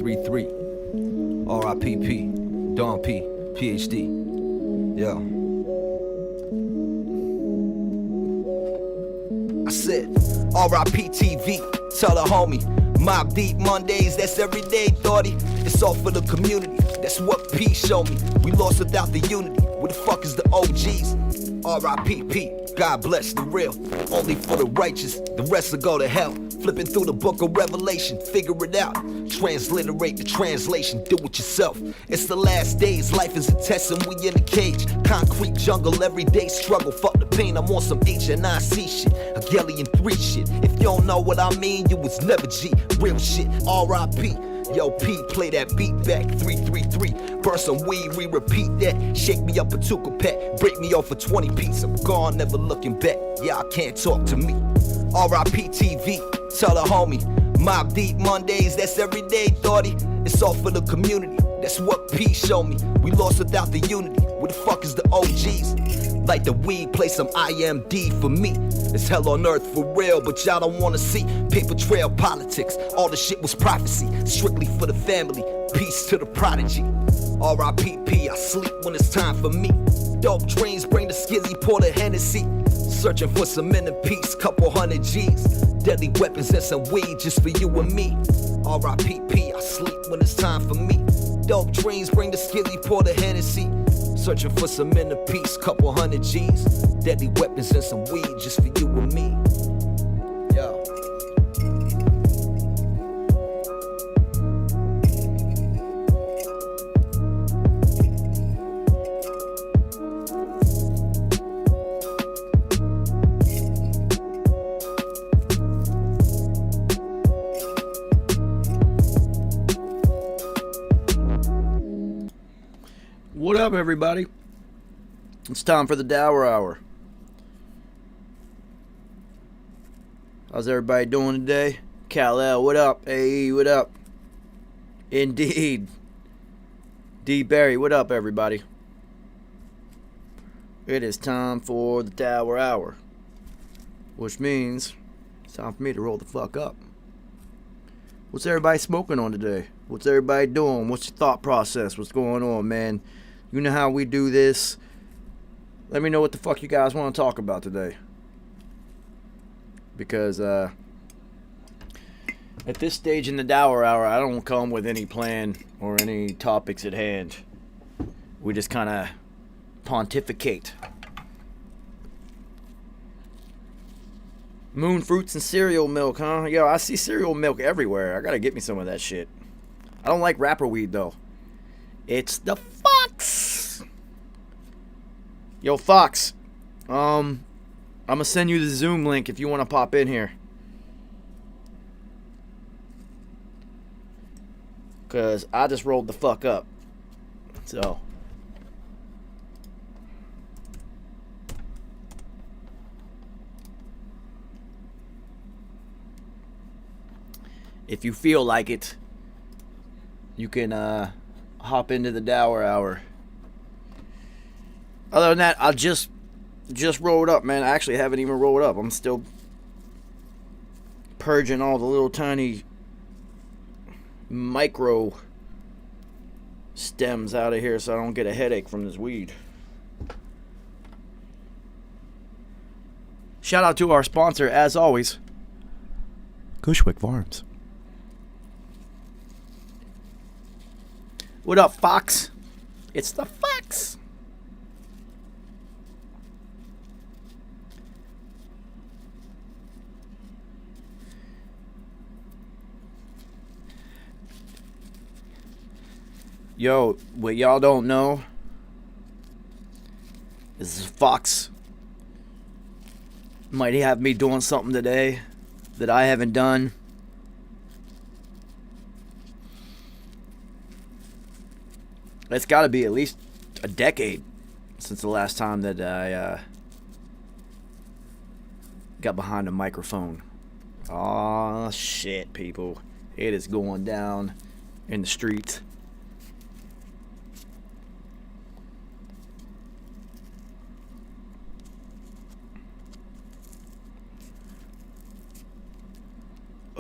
333. R.I.P.P. Don P. PhD. Yo. I said, R.I.P. TV. Tell a homie. Mob Deep Mondays, that's every day, thoughty. It's all for the community. That's what P showed me. We lost without the unity. Where the fuck is the OGs? R.I.P.P. God bless the real. Only for the righteous. The rest will go to hell. Flipping through the book of Revelation. Figure it out. Transliterate the translation. Do it yourself. It's the last days. Life is a test and we in a cage. Concrete jungle. Everyday struggle. Fuck the pain. I'm on some HNIC shit. Hegelian 3 shit. If you don't know what I mean, you was never G. Real shit. R.I.P. Yo, P, play that beat back, 333. Burn some weed, re-repeat that. Shake me up a tuka pack, break me off for 20 pieces. I'm gone, never looking back. Y'all can't talk to me. R.I.P. TV, tell a homie. Mob Deep Mondays, that's every day, thoughty. It's all for the community. That's what P showed me. We lost without the unity. Where the fuck is the OGs? Like the weed, play some IMD for me. It's hell on earth for real, but y'all don't wanna see paper trail politics. All the shit was prophecy, strictly for the family. Peace to the prodigy. R.I.P.P. I sleep when it's time for me. Dope dreams bring the skizzy, pour the Hennessy. Searching for some inner peace, couple hundred G's. Deadly weapons and some weed just for you and me. R.I.P.P. I sleep when it's time for me. Dope dreams bring the skizzy, pour the Hennessy. Searching for some inner peace, couple hundred G's. Deadly weapons and some weed just for you and me. Yo. What up, everybody? It's time for the Dour Hour. How's everybody doing today? Kal-El, what up? Hey, what up? Indeed. D. Barry, what up, everybody? It is time for the Dour Hour, which means it's time for me to roll the fuck up. What's everybody smoking on today? What's everybody doing? What's your thought process? What's going on, man? You know how we do this. Let me know what the fuck you guys want to talk about today. Because at this stage in the Dour Hour, I don't come with any plan or any topics at hand. We just kind of pontificate. Moon fruits and cereal milk, huh? Yo, I see cereal milk everywhere. I gotta get me some of that shit. I don't like rapper weed, though. It's the Fox. Yo, Fox. I'm gonna send you the Zoom link if you want to pop in here. Cause I just rolled the fuck up. So. If you feel like it, you can hop into the Dour Hour. Other than that, I'll just roll it up, man. I actually haven't even rolled up. I'm still purging all the little tiny micro stems out of here so I don't get a headache from this weed. Shout out to our sponsor, as always, Cushwick Farms. What up, Fox? It's the Fox. Yo, what y'all don't know is Fox might have me doing something today that I haven't done. It's got to be at least a decade since the last time that I got behind a microphone. Aw, shit, people. It is going down in the streets.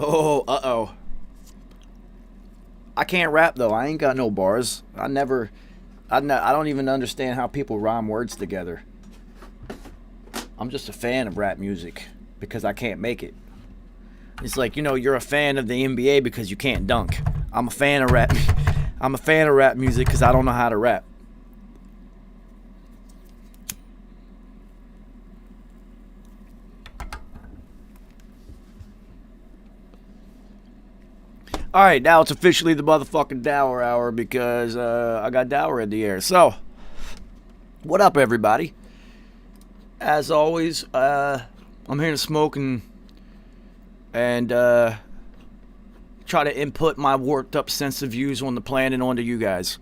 Oh, uh-oh. I can't rap though. I ain't got no bars. I don't even understand how people rhyme words together. I'm just a fan of rap music because I can't make it. It's like, you're a fan of the NBA because you can't dunk. I'm a fan of rap. I'm a fan of rap music because I don't know how to rap. All right, now it's officially the motherfucking Dour Hour because I got Dour in the air. So, what up, everybody? As always, I'm here to smoke and try to input my warped up sense of views on the planet onto you guys.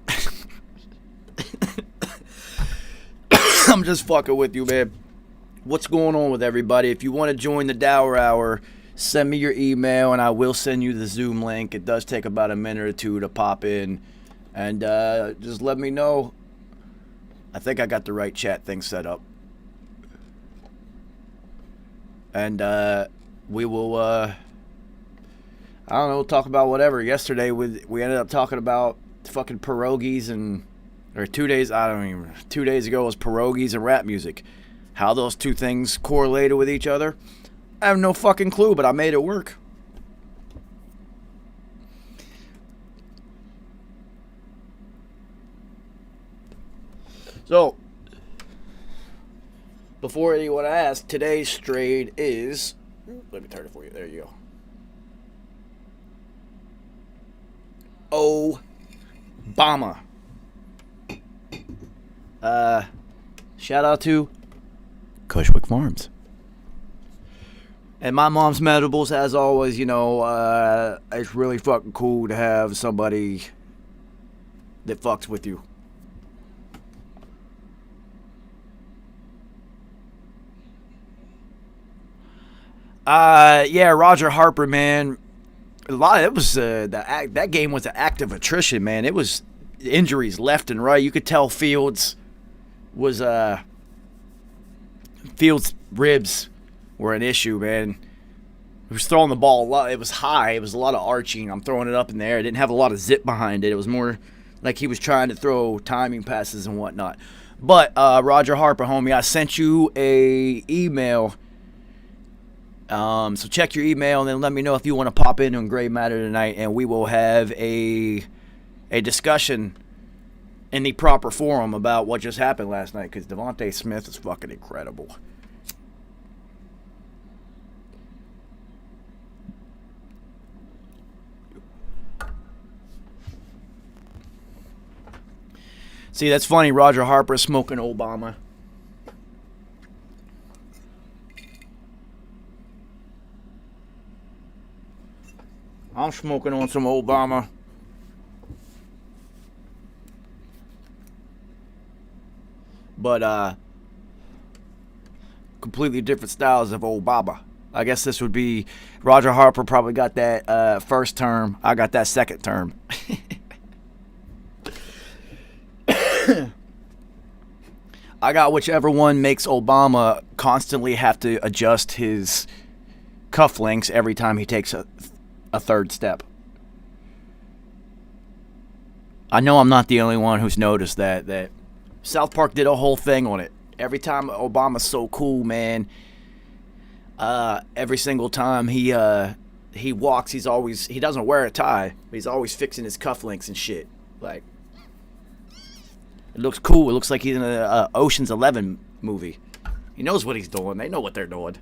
I'm just fucking with you, man. What's going on with everybody? If you want to join the Dour Hour, send me your email and I will send you the Zoom link. It does take about a minute or two to pop in. And just let me know. I think I got the right chat thing set up. And we will, I don't know, talk about whatever. Yesterday we ended up talking about fucking pierogies or 2 days, 2 days ago was pierogies and rap music. How those two things correlated with each other, I have no fucking clue, but I made it work. So, before anyone asks, today's trade is... Let me turn it for you. There you go. Obama. Shout out to Cushwick Farms. And my mom's medibles, as always, it's really fucking cool to have somebody that fucks with you. Yeah, Roger Harper, man. It was that game was an act of attrition, man. It was injuries left and right. You could tell Fields' ribs were an issue, man. He was throwing the ball a lot. It was high. It was a lot of arching. I'm throwing it up in the air. It didn't have a lot of zip behind it. It was more like he was trying to throw timing passes and whatnot. But Roger Harper, homie, I sent you a email. So check your email and then let me know if you want to pop in on Gray Matter tonight, and we will have a discussion in the proper forum about what just happened last night, because Devontae Smith is fucking incredible. See, that's funny. Roger Harper is smoking Obama. I'm smoking on some Obama. But, completely different styles of Obama. I guess this would be... Roger Harper probably got that first term. I got that second term. I got whichever one makes Obama constantly have to adjust his cufflinks every time he takes a third step. I know I'm not the only one who's noticed that South Park did a whole thing on it. Every time Obama's so cool, man. Every single time he walks, he doesn't wear a tie, but he's always fixing his cufflinks and shit. Like, it looks cool. It looks like he's in a Ocean's 11 movie. He knows what he's doing. They know what they're doing.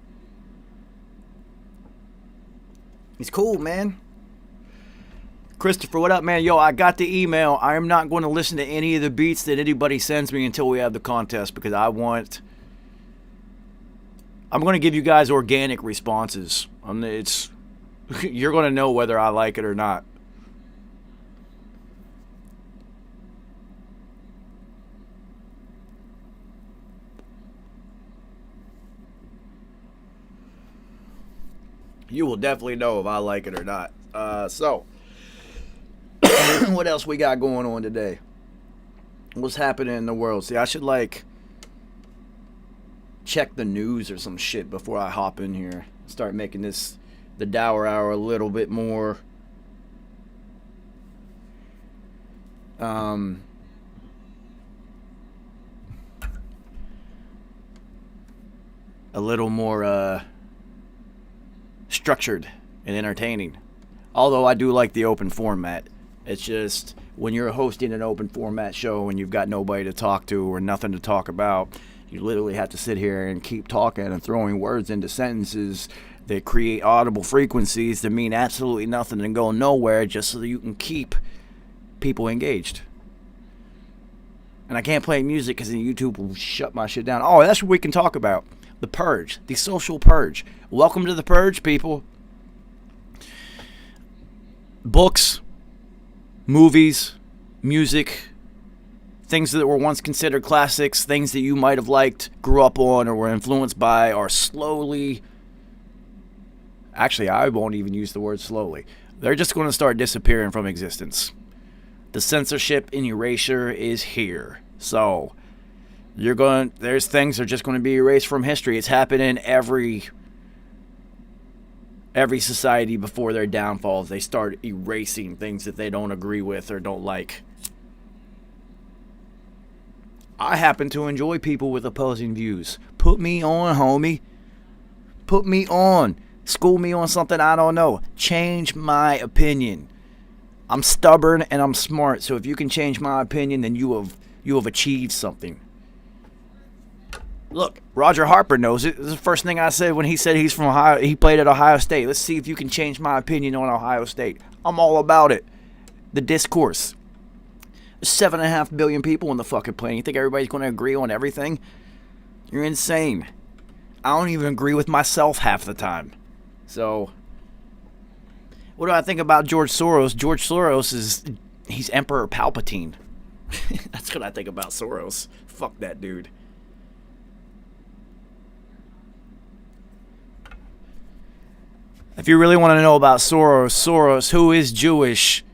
He's cool, man. Christopher, what up, man? Yo, I got the email. I am not going to listen to any of the beats that anybody sends me until we have the contest, because I'm going to give you guys organic responses. You're going to know whether I like it or not. You will definitely know if I like it or not. So, what else we got going on today? What's happening in the world? See, I should, check the news or some shit before I hop in here. Start making the Dour Hour a little bit more a little more structured and entertaining. Although I do like the open format. It's just when you're hosting an open format show and you've got nobody to talk to or nothing to talk about, you literally have to sit here and keep talking and throwing words into sentences that create audible frequencies that mean absolutely nothing and go nowhere just so that you can keep people engaged. And I can't play music because YouTube will shut my shit down. Oh, that's what we can talk about. The purge. The social purge. Welcome to the purge, people. Books, movies, music, things that were once considered classics, things that you might have liked, grew up on, or were influenced by, are slowly... Actually, I won't even use the word slowly. They're just going to start disappearing from existence. The censorship and erasure is here. So, there's things that are just going to be erased from history. It's happened in every society before their downfalls. They start erasing things that they don't agree with or don't like. I happen to enjoy people with opposing views. Put me on, homie. Put me on. School me on something I don't know. Change my opinion. I'm stubborn and I'm smart, so if you can change my opinion, then you have achieved something. Look, Roger Harper knows it. This is the first thing I said when he said he's from Ohio. He played at Ohio State. Let's see if you can change my opinion on Ohio State. I'm all about it. The discourse. There's 7.5 billion people on the fucking planet. You think everybody's going to agree on everything? You're insane. I don't even agree with myself half the time. So, what do I think about George Soros? George Soros he's Emperor Palpatine. That's what I think about Soros. Fuck that dude. If you really want to know about Soros, who is Jewish,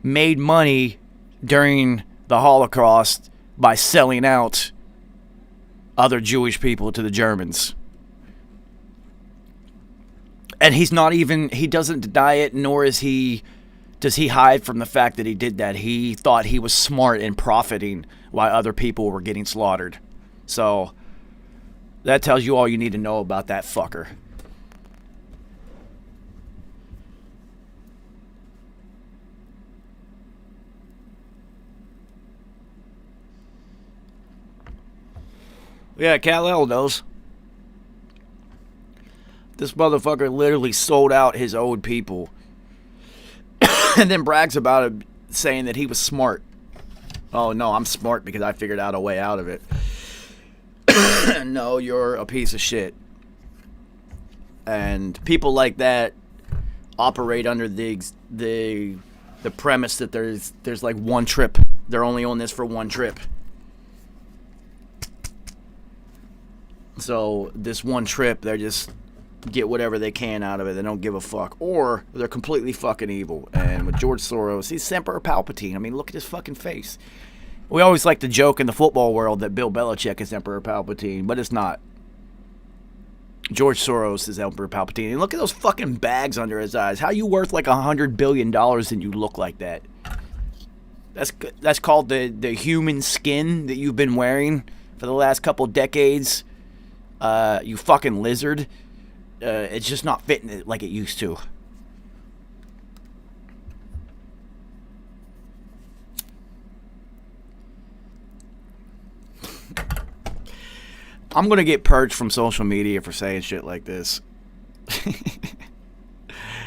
made money during the Holocaust by selling out other Jewish people to the Germans. And he doesn't deny it, nor does he hide from the fact that he did that. He thought he was smart in profiting while other people were getting slaughtered. So, that tells you all you need to know about that fucker. Yeah, Kal-El knows. This motherfucker literally sold out his own people. And then brags about it, saying that he was smart. Oh, no, I'm smart because I figured out a way out of it. No, you're a piece of shit. And people like that operate under the premise that there's like one trip. They're only on this for one trip. So this one trip, they just get whatever they can out of it. They don't give a fuck. Or they're completely fucking evil. And with George Soros, he's Emperor Palpatine. I mean, look at his fucking face. We always like to joke in the football world that Bill Belichick is Emperor Palpatine, but it's not. George Soros is Emperor Palpatine. And look at those fucking bags under his eyes. How you worth like $100 billion and you look like that? That's called the human skin that you've been wearing for the last couple decades. You fucking lizard. It's just not fitting it like it used to. I'm going to get purged from social media for saying shit like this.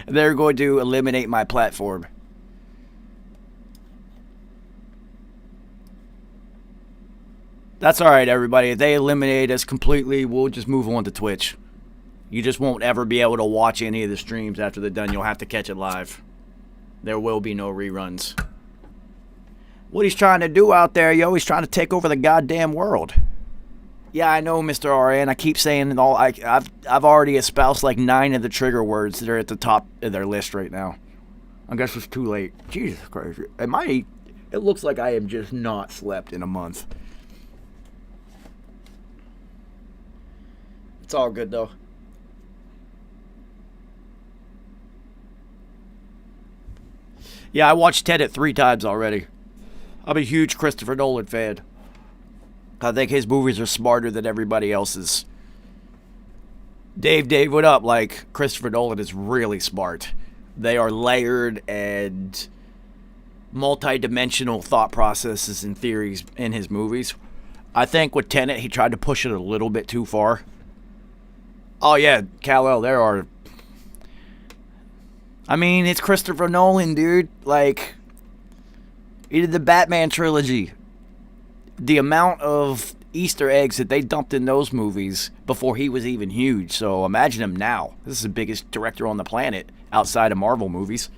They're going to eliminate my platform. That's alright, everybody. If they eliminate us completely, we'll just move on to Twitch. You just won't ever be able to watch any of the streams after they're done. You'll have to catch it live. There will be no reruns. What he's trying to do out there, yo, he's trying to take over the goddamn world. Yeah, I know, Mr. RN. I keep saying it all. I've already espoused like 9 of the trigger words that are at the top of their list right now. I guess it's too late. Jesus Christ. It looks like I have just not slept in a month. It's all good, though. Yeah, I watched Tenet 3 times already. I'm a huge Christopher Nolan fan. I think his movies are smarter than everybody else's. Dave, what up? Like, Christopher Nolan is really smart. They are layered and multi-dimensional thought processes and theories in his movies. I think with Tenet, he tried to push it a little bit too far. Oh, yeah, Kal-El, there are... I mean, it's Christopher Nolan, dude. Like, he did the Batman trilogy. The amount of Easter eggs that they dumped in those movies before he was even huge. So imagine him now. This is the biggest director on the planet outside of Marvel movies.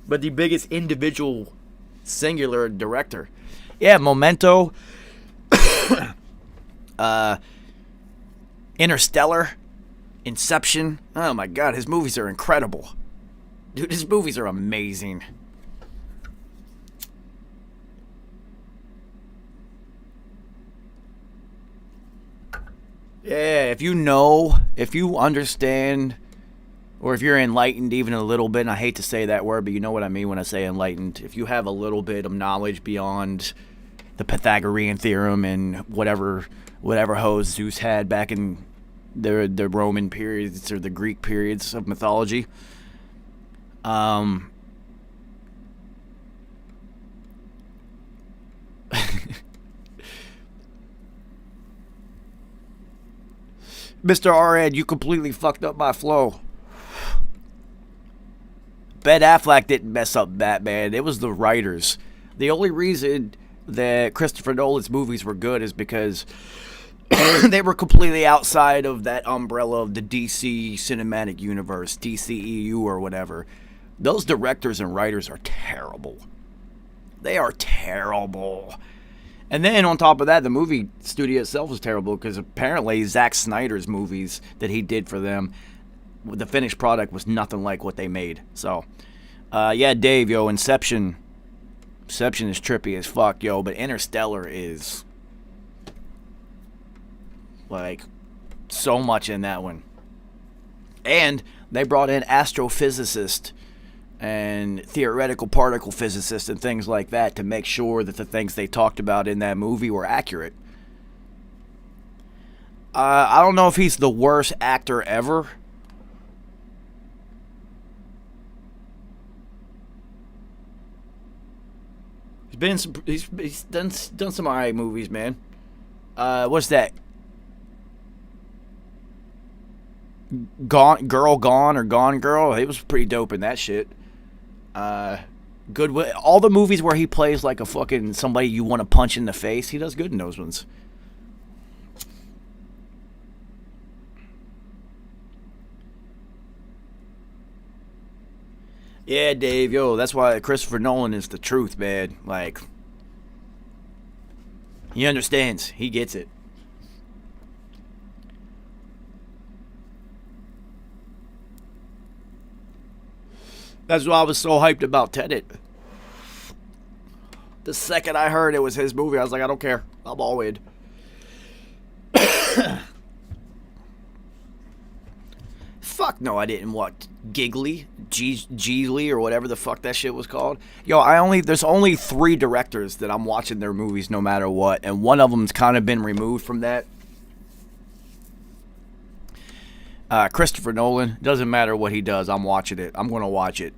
But the biggest individual singular director. Yeah, Memento. Interstellar. Inception. Oh my god, his movies are incredible. Dude, his movies are amazing. Yeah, if you understand, or if you're enlightened even a little bit, and I hate to say that word, but you know what I mean when I say enlightened, if you have a little bit of knowledge beyond the Pythagorean theorem and whatever hoes Zeus had back in the Roman periods or the Greek periods of mythology, Mr. R.N., you completely fucked up my flow. Ben Affleck didn't mess up Batman. It was the writers. The only reason that Christopher Nolan's movies were good is because they were completely outside of that umbrella of the DC cinematic universe, DCEU or whatever. Those directors and writers are terrible. They are terrible. And then on top of that, the movie studio itself was terrible because apparently Zack Snyder's movies that he did for them, the finished product was nothing like what they made. So, yeah, Dave, yo, Inception is trippy as fuck, yo, but Interstellar is, like, so much in that one. And they brought in astrophysicists and theoretical particle physicists and things like that to make sure that the things they talked about in that movie were accurate. I don't know if he's the worst actor ever. He's done some alright movies, man. What's that? Gone Girl. He was pretty dope in that shit. Good. All the movies where he plays like a fucking somebody you want to punch in the face, he does good in those ones. Yeah, Dave, yo, that's why Christopher Nolan is the truth, man. Like, he understands. He gets it. That's why I was so hyped about Tenet. The second I heard it was his movie, I was like, I don't care. I'm all in. Fuck no, I didn't watch Geely, or whatever the fuck that shit was called. Yo, there's only 3 directors that I'm watching their movies no matter what, and one of them's kind of been removed from that. Christopher Nolan, doesn't matter what he does, I'm watching it. I'm gonna watch it.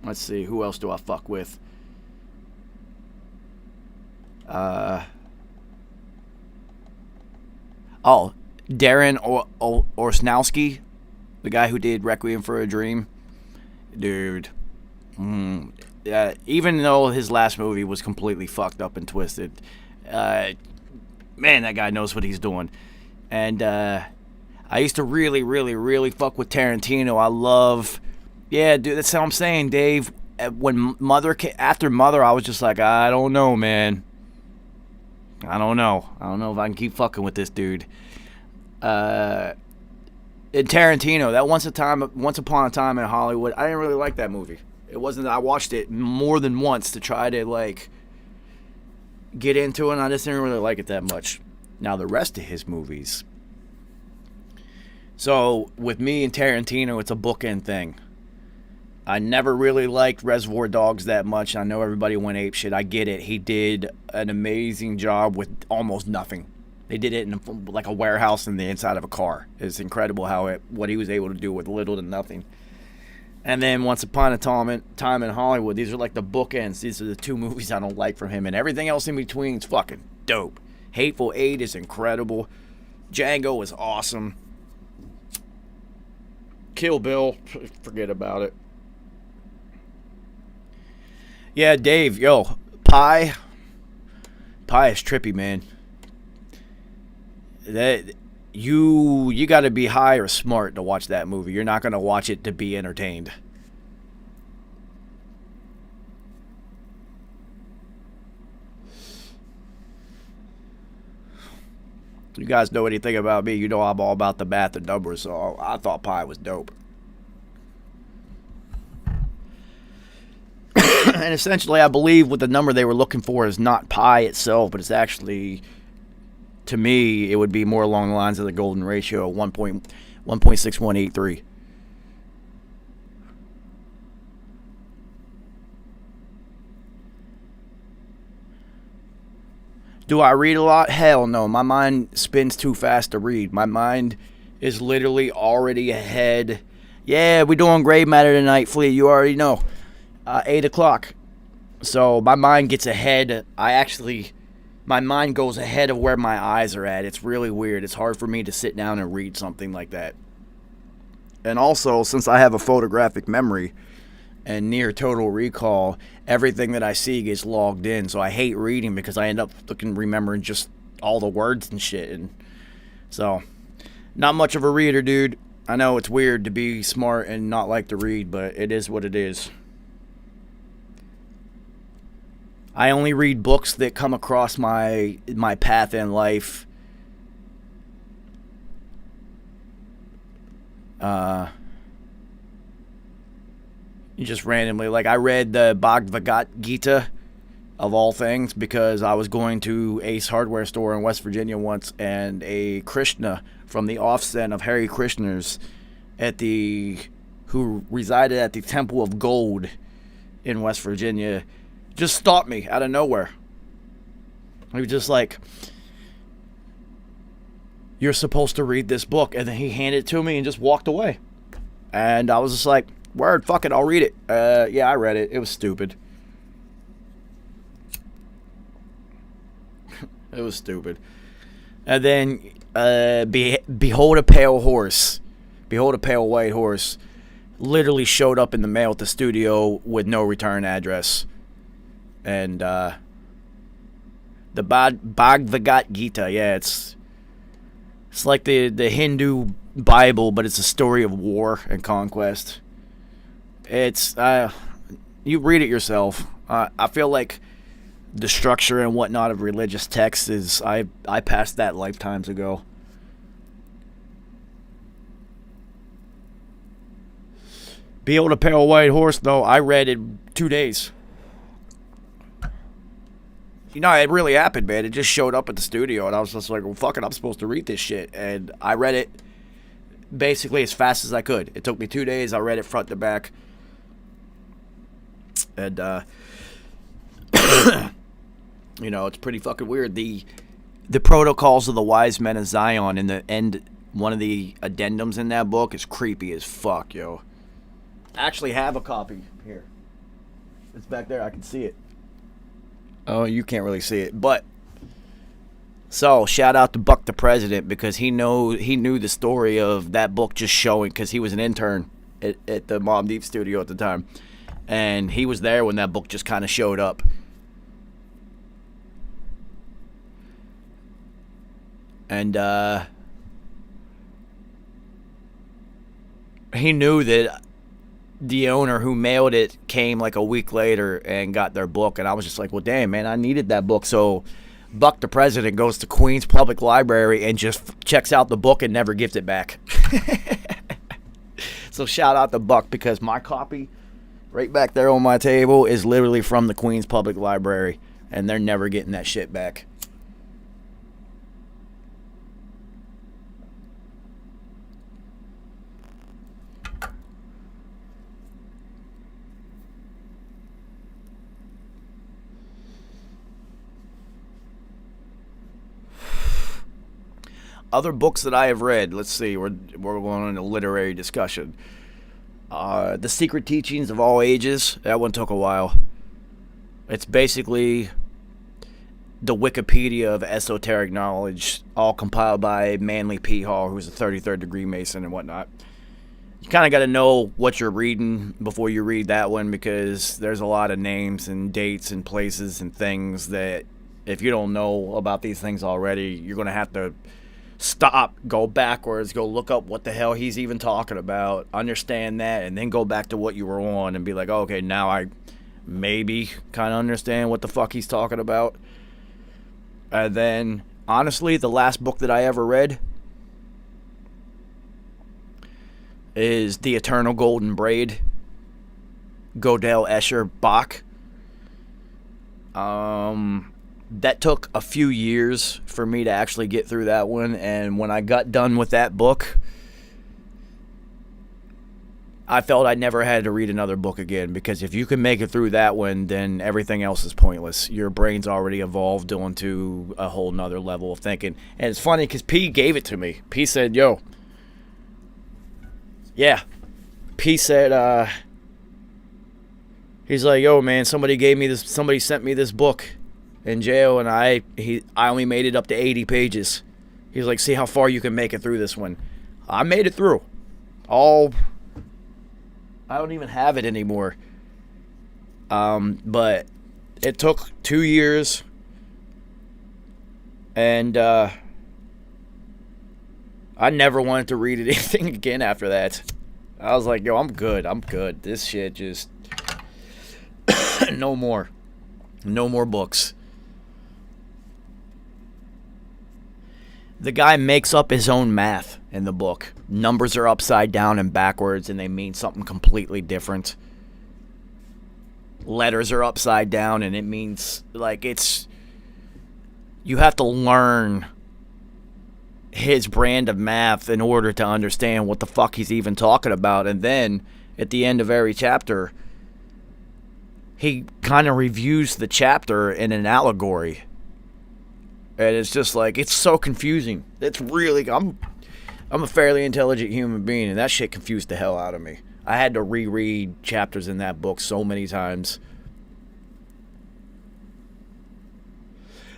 Let's see, who else do I fuck with? Darren Aronofsky, the guy who did Requiem for a Dream. Dude. Even though his last movie was completely fucked up and twisted, man, that guy knows what he's doing. And I used to really, really, really fuck with Tarantino. I love... Yeah, dude, that's how I'm saying, Dave. When after Mother, I was just like, I don't know, man. I don't know if I can keep fucking with this dude. And Tarantino, that Once Upon a Time in Hollywood, I didn't really like that movie. It wasn't that I watched it more than once to try to, like, get into it, and I just didn't really like it that much. Now, the rest of his movies. So, with me and Tarantino, it's a bookend thing. I never really liked Reservoir Dogs that much. I know everybody went ape shit. I get it. He did an amazing job with almost nothing. They did it in like a warehouse in the inside of a car. It's incredible what he was able to do with little to nothing. And then Once Upon a Time in Hollywood. These are like the bookends. These are the two movies I don't like from him. And everything else in between is fucking dope. Hateful Eight is incredible. Django is awesome. Kill Bill, forget about it. Yeah, Dave, yo, Pi is trippy, man. That you got to be high or smart to watch that movie. You're not going to watch it to be entertained. You guys know anything about me, you know I'm all about the bath and numbers, so I thought Pi was dope. And essentially, I believe what the number they were looking for is not pi itself, but it's actually, to me, it would be more along the lines of the golden ratio, 1.6183. Do I read a lot? Hell no. My mind spins too fast to read. My mind is literally already ahead. Yeah, we're doing gray matter tonight, Flea. You already know. 8 o'clock. So my mind gets ahead. My mind goes ahead of where my eyes are at. It's really weird. It's hard for me to sit down and read something like that. And also, since I have a photographic memory and near total recall, everything that I see gets logged in. So I hate reading because I end up remembering just all the words and shit. And so, not much of a reader, dude. I know it's weird to be smart and not like to read, but it is what it is. I only read books that come across my path in life. Just randomly. Like, I read the Bhagavad Gita, of all things, because I was going to Ace Hardware store in West Virginia once, and a Krishna from the offset of Hare Krishnas who resided at the Temple of Gold in West Virginia, just stopped me out of nowhere. He was just like, "You're supposed to read this book," and then he handed it to me and just walked away. And I was just like, "Word, fuck it, I'll read it." Yeah, I read it. It was stupid. It was stupid. And then, Behold a Pale Horse. Behold a Pale White Horse literally showed up in the mail at the studio with no return address. And the Bhagavad Gita, yeah, it's like the Hindu Bible, but it's a story of war and conquest. It's you read it yourself. I feel like the structure and whatnot of religious texts is I passed that lifetimes ago. Behold a Pale White Horse, though, I read it 2 days. You know, it really happened, man. It just showed up at the studio, and I was just like, well, fuck it, I'm supposed to read this shit. And I read it basically as fast as I could. It took me 2 days. I read it front to back. And, you know, it's pretty fucking weird. The Protocols of the Wise Men of Zion in the end, one of the addendums in that book is creepy as fuck, yo. I actually have a copy here. It's back there. I can see it. Oh, you can't really see it, but so shout out to Buck the President, because he knew the story of that book just showing, because he was an intern at the Mobb Deep studio at the time, and he was there when that book just kind of showed up. And he knew that the owner who mailed it came like a week later and got their book, and I was just like, well, damn, man, I needed that book. So Buck the President goes to Queens Public Library and just checks out the book and never gives it back. So shout out to Buck, because my copy right back there on my table is literally from the Queens Public Library, and they're never getting that shit back. other books that I have read. Let's see. We're going on a literary discussion. The Secret Teachings of All Ages. That one took a while. It's basically the Wikipedia of esoteric knowledge, all compiled by Manly P. Hall, who's a 33rd degree Mason and whatnot. You kind of got to know what you're reading before you read that one, because there's a lot of names and dates and places and things that if you don't know about these things already, you're going to have to stop, go backwards, go look up what the hell he's even talking about, understand that, and then go back to what you were on and be like, oh, okay, now I maybe kind of understand what the fuck he's talking about. And then, honestly, the last book that I ever read is The Eternal Golden Braid, Godel Escher Bach. That took a few years for me to actually get through that one, and when I got done with that book, I felt I never had to read another book again, because if you can make it through that one, then everything else is pointless. Your brain's already evolved onto a whole nother level of thinking. And it's funny because P gave it to me. P said, yo, yeah. P said, he's like, yo, man, somebody sent me this book in jail, and I only made it up to 80 pages. He's like, see how far you can make it through this one. I made it through. I don't even have it anymore. But it took 2 years, and I never wanted to read anything again after that. I was like, yo, I'm good. This shit just no more books. The guy makes up his own math in the book. Numbers are upside down and backwards, and they mean something completely different. Letters are upside down, and it means, like, you have to learn his brand of math in order to understand what the fuck he's even talking about. And then, at the end of every chapter, he kind of reviews the chapter in an allegory. And it's just like, it's so confusing. It's really, I'm a fairly intelligent human being, and that shit confused the hell out of me. I had to reread chapters in that book so many times.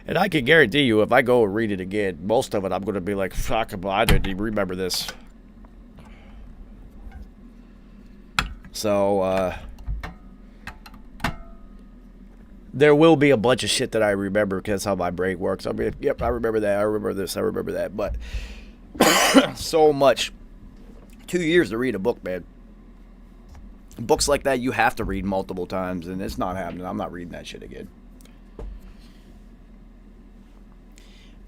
And I can guarantee you, if I go and read it again, most of it I'm going to be like, fuck, I didn't remember this. So, there will be a bunch of shit that I remember because that's how my brain works. I'll be, yep, I remember that, I remember this, I remember that. But so much. 2 years to read a book, man. Books like that you have to read multiple times, and it's not happening. I'm not reading that shit again.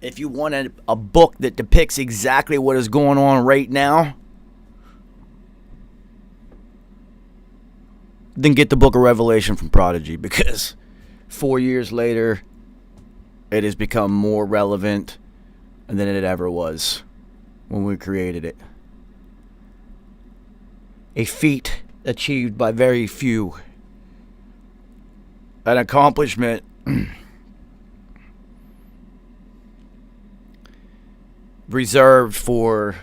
If you want a book that depicts exactly what is going on right now, then get the Book of Revelation from Prodigy, because 4 years later, it has become more relevant than it ever was when we created it. A feat achieved by very few. An accomplishment reserved for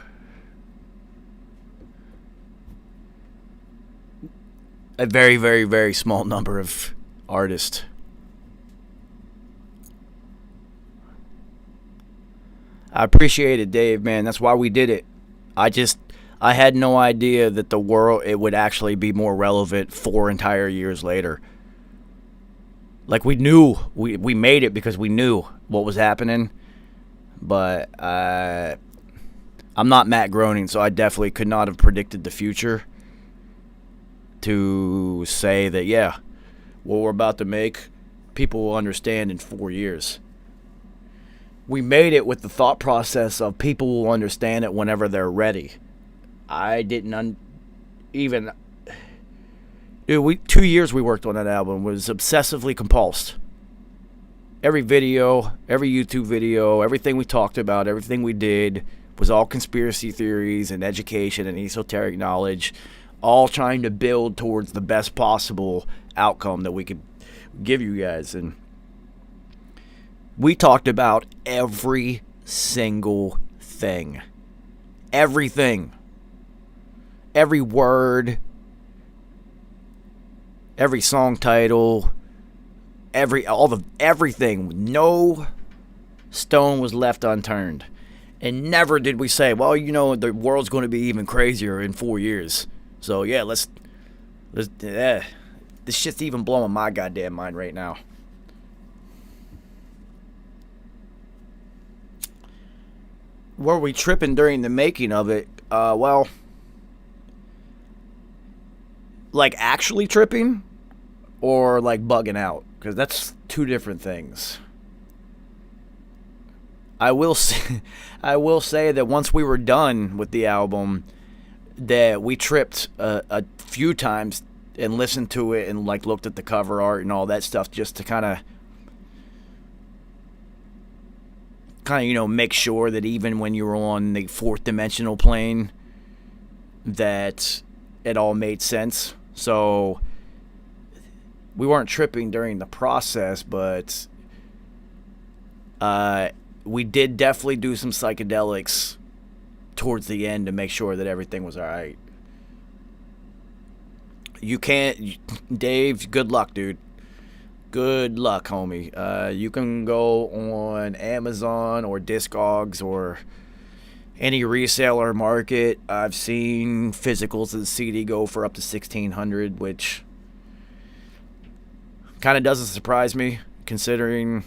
a very, very, very small number of artists. I appreciate it, Dave, man. That's why we did it. I had no idea that it would actually be more relevant 4 entire years later. Like, we knew, we made it because we knew what was happening. But I'm not Matt Groening, so I definitely could not have predicted the future to say that, yeah, what we're about to make, people will understand in 4 years. We made it with the thought process of people will understand it whenever they're ready. I didn't even... Dude, 2 years we worked on that album. It was obsessively compulsed. Every video, every YouTube video, everything we talked about, everything we did was all conspiracy theories and education and esoteric knowledge, all trying to build towards the best possible outcome that we could give you guys. And we talked about every single everything. Everything. Every word. Every song title. Everything. No stone was left unturned. And never did we say, well, the world's going to be even crazier in 4 years. So yeah, let's this shit's even blowing my goddamn mind right now. Were we tripping during the making of it? Well, like actually tripping or like bugging out? Because that's two different things. I will say that once we were done with the album, that we tripped a few times and listened to it and like looked at the cover art and all that stuff just to kind of make sure that even when you were on the fourth dimensional plane that it all made sense. So we weren't tripping during the process, but we did definitely do some psychedelics towards the end to make sure that everything was all right. You can't, Dave, good luck, dude. Good luck, homie. You can go on Amazon or Discogs or any reseller market. I've seen physicals of the CD go for up to $1,600, which kind of doesn't surprise me considering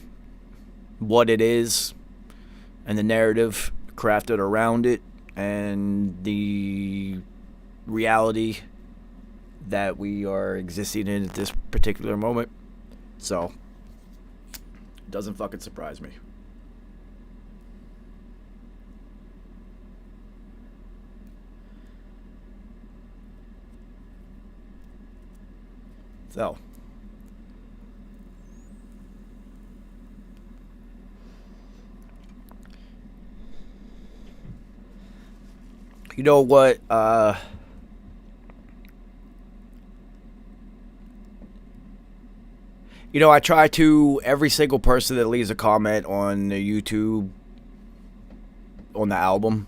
what it is and the narrative crafted around it and the reality that we are existing in at this particular moment. So, it doesn't fucking surprise me. So, you know what? I try to, every single person that leaves a comment on the YouTube, on the album,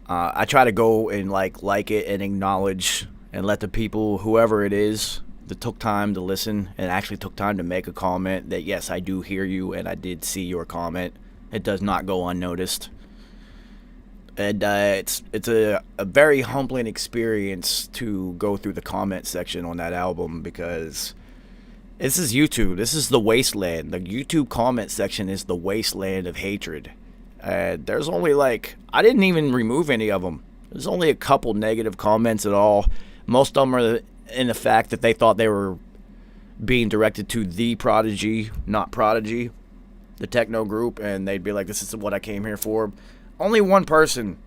I try to go and like it and acknowledge and let the people, whoever it is, that took time to listen and actually took time to make a comment, that yes, I do hear you and I did see your comment. It does not go unnoticed. And it's a very humbling experience to go through the comment section on that album, because this is YouTube. This is the wasteland. The YouTube comment section is the wasteland of hatred. There's only I didn't even remove any of them. There's only a couple negative comments at all. Most of them are in the fact that they thought they were being directed to The Prodigy, not Prodigy, the techno group, and they'd be like, this is what I came here for. Only one person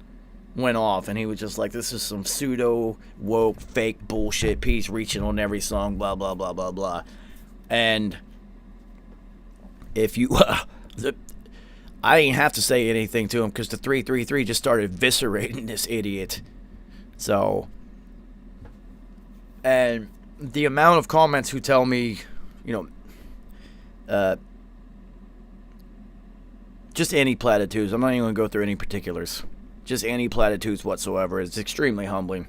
went off, and he was just like, this is some pseudo woke fake bullshit piece reaching on every song, blah blah blah blah blah. And if you I didn't have to say anything to him because the 333 just started eviscerating this idiot. So, and the amount of comments who tell me, just any platitudes. I'm not even going to go through any particulars. Just any platitudes whatsoever. It's extremely humbling.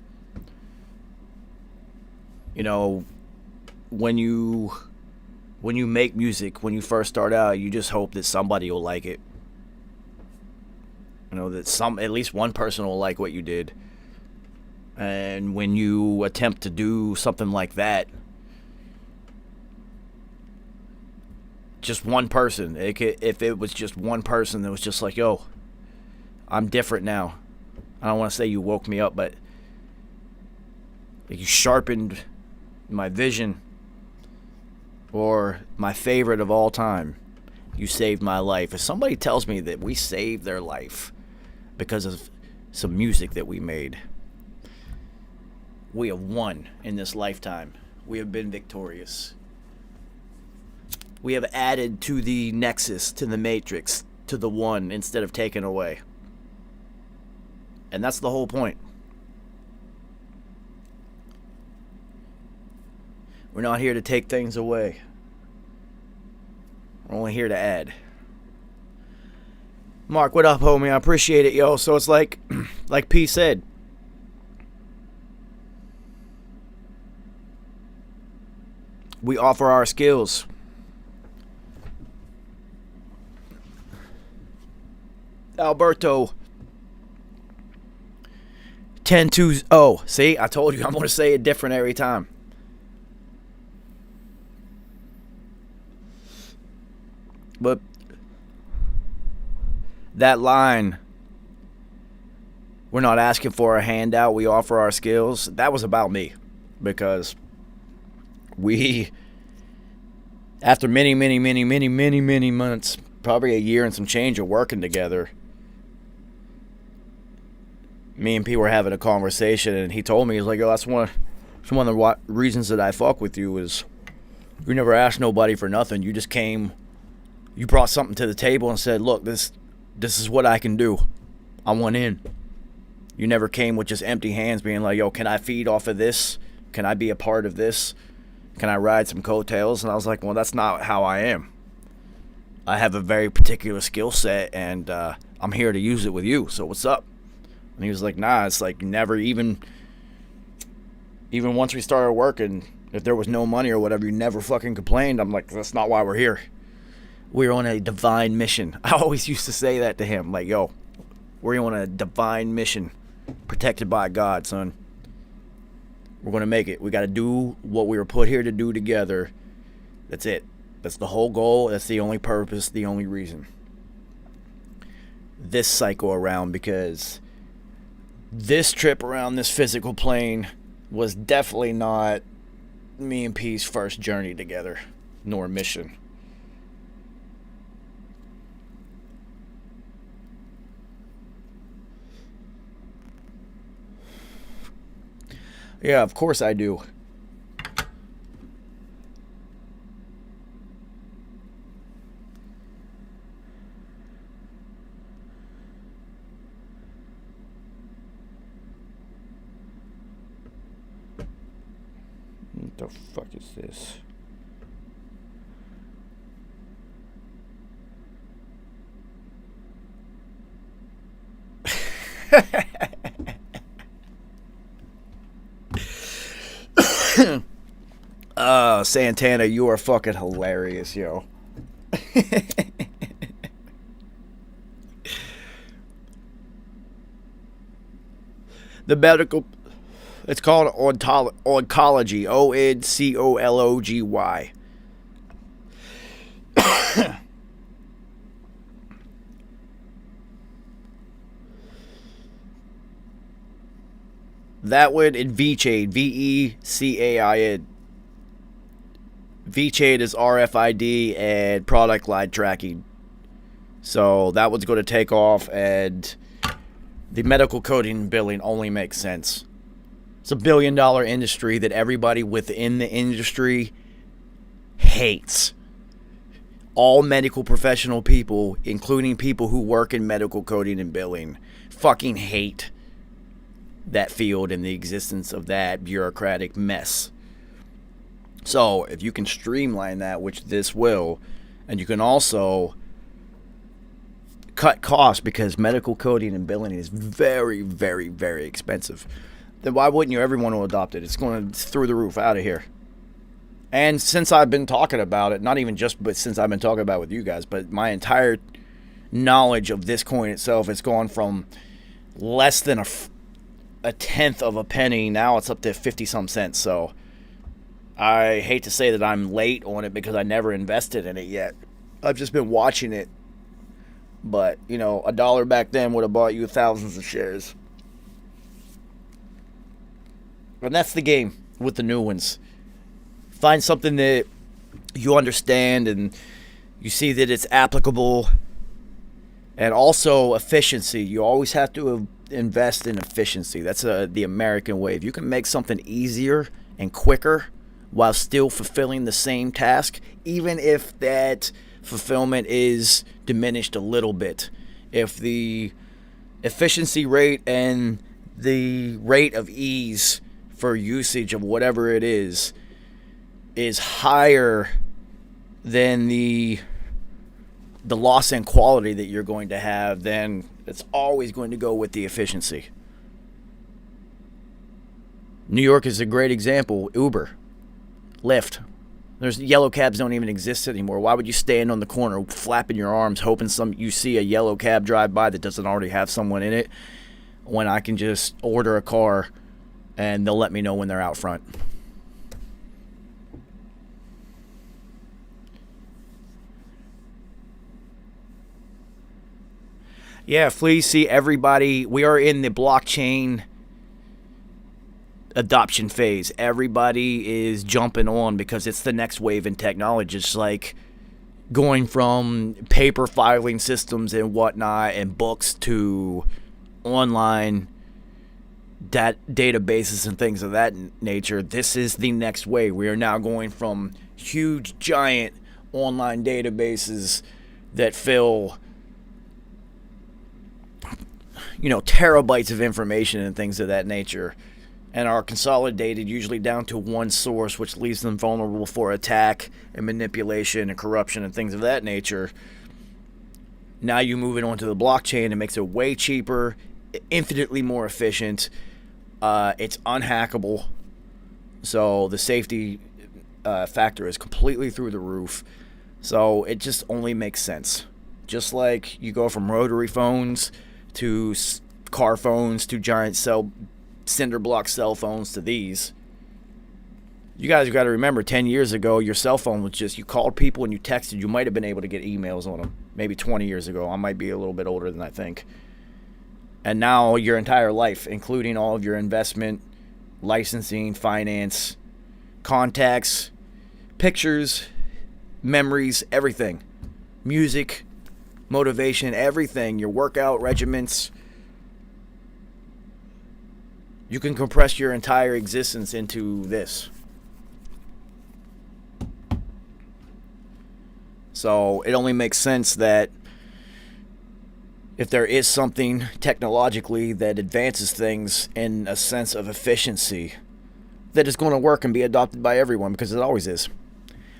When you make music, when you first start out, you just hope that somebody will like it. That at least one person will like what you did. And when you attempt to do something like that, just one person, if it was just one person that was just like, yo, I'm different now. I don't want to say you woke me up, but you sharpened my vision. Or my favorite of all time, you saved my life. If somebody tells me that we saved their life because of some music that we made, we have won in this lifetime. We have been victorious. We have added to the nexus, to the matrix, to the one, instead of taken away. And that's the whole point. We're not here to take things away. We're only here to add. Mark, what up, homie? I appreciate it, yo. So it's like P said. We offer our skills. Alberto 10-2-0. See, I told you I'm going to say it different every time. But that line, we're not asking for a handout, we offer our skills, that was about me. Because we, after many months, probably a year and some change of working together, me and P were having a conversation, and he told me, he's like, yo, that's one of the reasons that I fuck with you is you never asked nobody for nothing. You just came, you brought something to the table and said, look, this is what I can do. I want in. You never came with just empty hands being like, yo, can I feed off of this? Can I be a part of this? Can I ride some coattails? And I was like, well, that's not how I am. I have a very particular skill set, and I'm here to use it with you, so what's up? And he was like, nah, it's like never even once we started working, if there was no money or whatever, you never fucking complained. I'm like, that's not why we're here. We're on a divine mission. I always used to say that to him, like, yo, we're on a divine mission, protected by God, son. We're going to make it. We got to do what we were put here to do together. That's it. That's the whole goal. That's the only purpose, the only reason. This cycle around, because this trip around this physical plane was definitely not me and P's first journey together, nor mission. Yeah, of course I do. What the fuck is this? Santana, you are fucking hilarious, yo. The medical, it's called oncology, ONCOLOGY. That would in VCAID, VECAID. VCAID is RFID and product line tracking. So that one's going to take off, and the medical coding and billing only makes sense. It's a $1 billion industry that everybody within the industry hates. All medical professional people, including people who work in medical coding and billing, fucking hate that field and the existence of that bureaucratic mess. So if you can streamline that, which this will, and you can also cut costs, because medical coding and billing is very, very, very expensive, then why wouldn't you? Everyone will adopt it. It's going through the roof, out of here. And since I've been talking about it, not even just but since I've been talking about it with you guys, but my entire knowledge of this coin itself, it's gone from less than a tenth of a penny. Now it's up to 50-some cents. So I hate to say that I'm late on it because I never invested in it yet. I've just been watching it. But, you know, $1 back then would have bought you thousands of shares. And that's the game with the new ones. Find something that you understand and you see that it's applicable. And also efficiency. You always have to invest in efficiency. That's the American way. If you can make something easier and quicker while still fulfilling the same task, even if that fulfillment is diminished a little bit, if the efficiency rate and the rate of ease for usage of whatever it is higher than the the loss in quality that you're going to have, then it's always going to go with the efficiency. New York is a great example. Uber, Lyft. There's yellow cabs don't even exist anymore. Why would you stand on the corner flapping your arms hoping you see a yellow cab drive by that doesn't already have someone in it, when I can just order a car and they'll let me know when they're out front? Yeah, please see everybody. We are in the blockchain adoption phase. Everybody is jumping on because it's the next wave in technology. It's like going from paper filing systems and whatnot and books to online databases and things of that nature. This is the next wave. We are now going from huge, giant online databases that fill, terabytes of information and things of that nature, and are consolidated usually down to one source, which leaves them vulnerable for attack and manipulation and corruption and things of that nature. Now you move it onto the blockchain, it makes it way cheaper, infinitely more efficient. It's unhackable, so the safety factor is completely through the roof. So it just only makes sense. Just like you go from rotary phones to car phones to giant cinder block cell phones to these. You guys got to remember, 10 years ago, your cell phone was just, you called people and you texted. You might have been able to get emails on them. Maybe 20 years ago. I might be a little bit older than I think. And now your entire life, including all of your investment, licensing, finance, contacts, pictures, memories, everything. Music, motivation, everything. Your workout regimens. You can compress your entire existence into this. So it only makes sense that if there is something technologically that advances things in a sense of efficiency, that is going to work and be adopted by everyone, because it always is.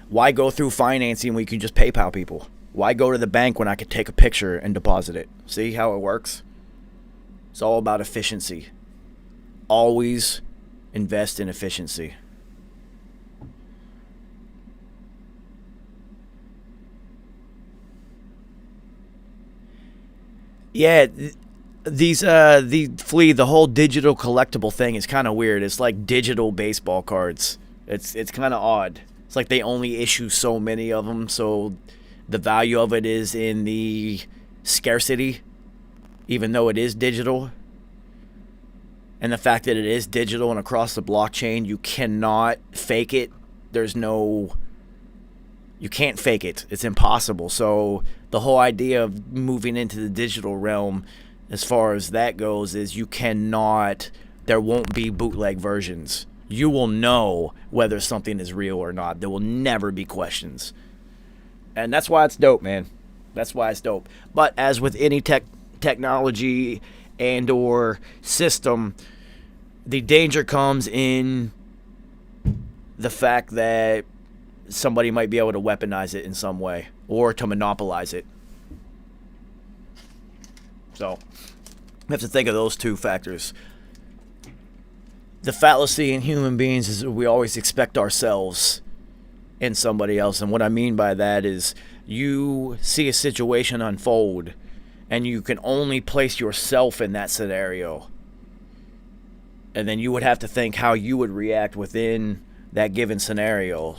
Why go through financing when you can just PayPal people? Why go to the bank when I could take a picture and deposit it? See how it works? It's all about efficiency. Always invest in efficiency. Yeah, the whole digital collectible thing is kind of weird. It's like digital baseball cards. It's kind of odd. It's like they only issue so many of them, so the value of it is in the scarcity, even though it is digital. And the fact that it is digital and across the blockchain, you cannot fake it. You can't fake it. It's impossible. So the whole idea of moving into the digital realm, as far as that goes, is there won't be bootleg versions. You will know whether something is real or not. There will never be questions. And that's why it's dope, man. That's why it's dope. But as with any technology and or system, the danger comes in the fact that somebody might be able to weaponize it in some way or to monopolize it. So we have to think of those two factors. The fallacy in human beings is we always expect ourselves in somebody else. And what I mean by that is you see a situation unfold and you can only place yourself in that scenario. And then you would have to think how you would react within that given scenario.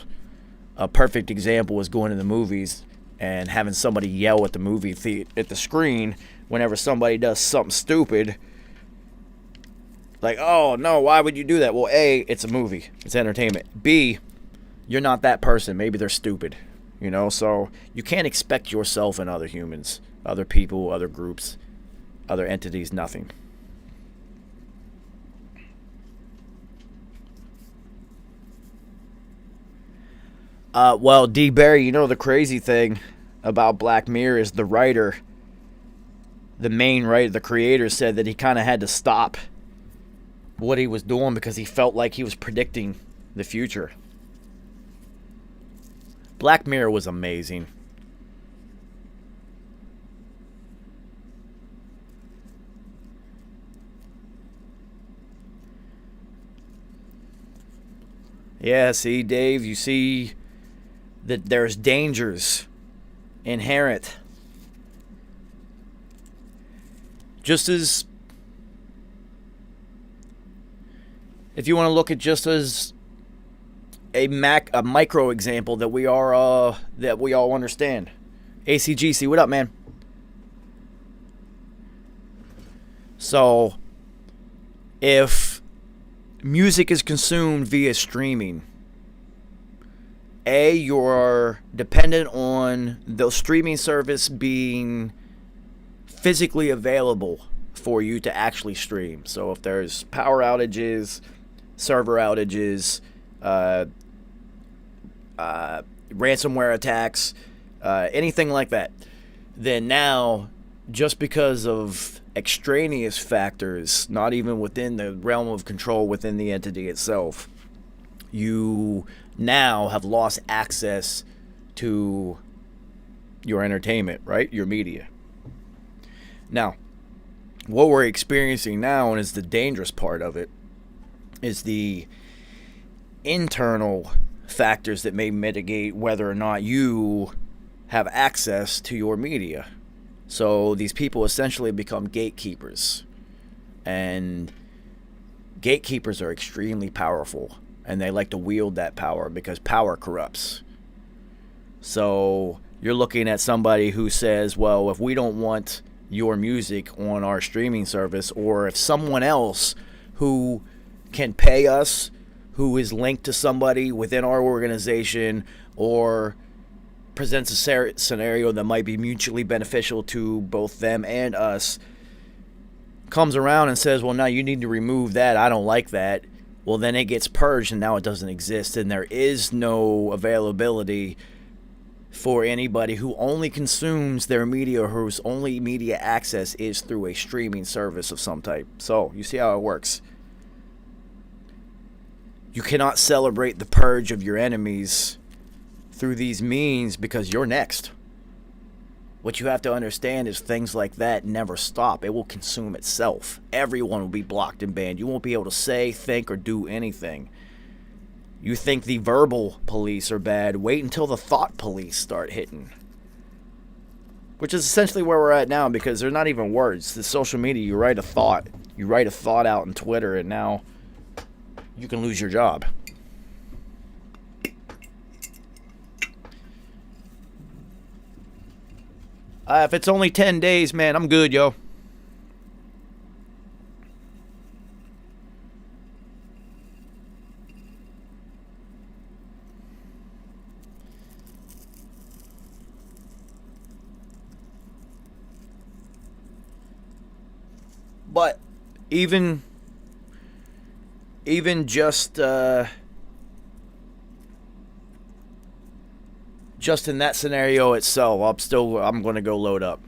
A perfect example is going to the movies and having somebody yell at the screen whenever somebody does something stupid. Like, oh, no, why would you do that? Well, A, it's a movie. It's entertainment. B, you're not that person. Maybe they're stupid. So you can't expect yourself in other humans, other people, other groups, other entities, nothing. Well, D. Barry, the crazy thing about Black Mirror is the main writer, the creator, said that he kind of had to stop what he was doing because he felt like he was predicting the future. Black Mirror was amazing. Yeah, see, Dave, you see that there's dangers inherent. Just as, if you want to look at just as a micro example that we all understand. ACGC, what up, man? So, if music is consumed via streaming, you're dependent on the streaming service being physically available for you to actually stream. So if there's power outages, server outages, ransomware attacks, anything like that, then now, just because of extraneous factors, not even within the realm of control within the entity itself, you now have lost access to your entertainment, right? Your media. Now, what we're experiencing now, and is the dangerous part of it, is the internal factors that may mitigate whether or not you have access to your media. So these people essentially become gatekeepers. And gatekeepers are extremely powerful. And they like to wield that power because power corrupts. So you're looking at somebody who says, well, if we don't want your music on our streaming service, or if someone else who can pay us, who is linked to somebody within our organization, or presents a scenario that might be mutually beneficial to both them and us, comes around and says, well, no, you need to remove that, I don't like that, well, then it gets purged and now it doesn't exist, and there is no availability for anybody who only consumes their media, or whose only media access is through a streaming service of some type. So you see how it works. You cannot celebrate the purge of your enemies through these means because you're next. What you have to understand is things like that never stop. It will consume itself. Everyone will be blocked and banned. You won't be able to say, think, or do anything. You think the verbal police are bad, wait until the thought police start hitting. Which is essentially where we're at now, because they're not even words. The social media, you write a thought. You write a thought out on Twitter, and now you can lose your job. If it's only 10 days, man, I'm good, yo. But even just in that scenario itself, I'm going to go load up.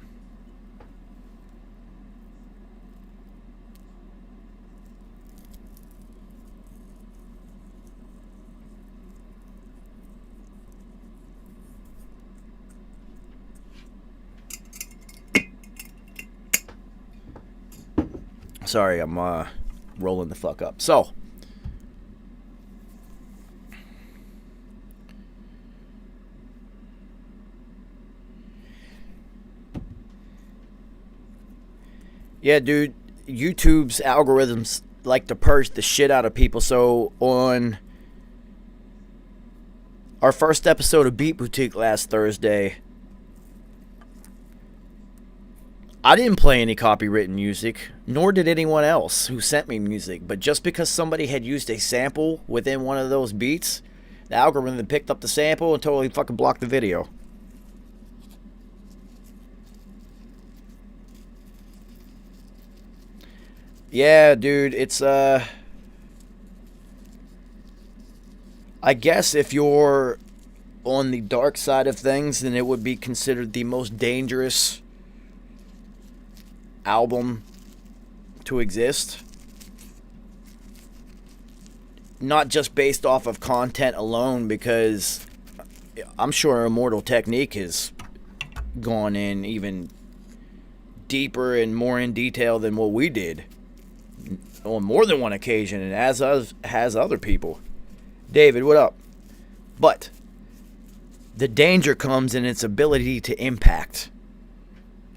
Sorry, I'm rolling the fuck up. So, yeah, dude, YouTube's algorithms like to purge the shit out of people. So on our first episode of Beat Boutique last Thursday, I didn't play any copywritten music, nor did anyone else who sent me music. But just because somebody had used a sample within one of those beats, the algorithm picked up the sample and totally fucking blocked the video. Yeah, dude, it's, I guess if you're on the dark side of things, then it would be considered the most dangerous album to exist. Not just based off of content alone, because I'm sure Immortal Technique has gone in even deeper and more in detail than what we did on more than one occasion, and as has other people. David, what up? But the danger comes in its ability to impact,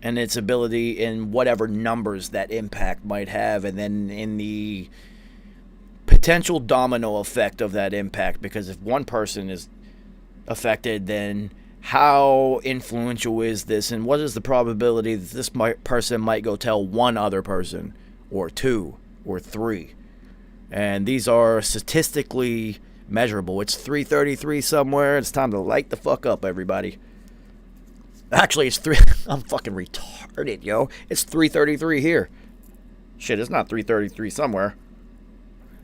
and its ability in whatever numbers that impact might have, and then in the potential domino effect of that impact. Because if one person is affected, then how influential is this, and what is the probability that this person might go tell one other person, or two, or three? And these are statistically measurable. It's 3:33 somewhere. It's time to light the fuck up, everybody. Actually, it's 3. I'm fucking retarded, yo. It's 3:33 here. Shit, it's not 3:33 somewhere.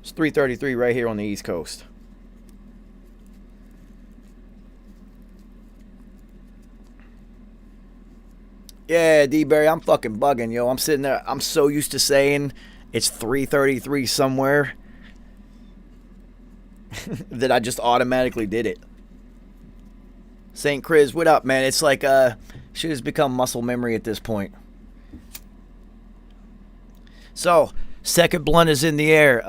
It's 3:33 right here on the East Coast. Yeah, D-Berry, I'm fucking bugging, yo. I'm sitting there. I'm so used to saying it's 3:33 somewhere that I just automatically did it. St. Chris, what up, man? It's like shit has become muscle memory at this point. So, second blunt is in the air.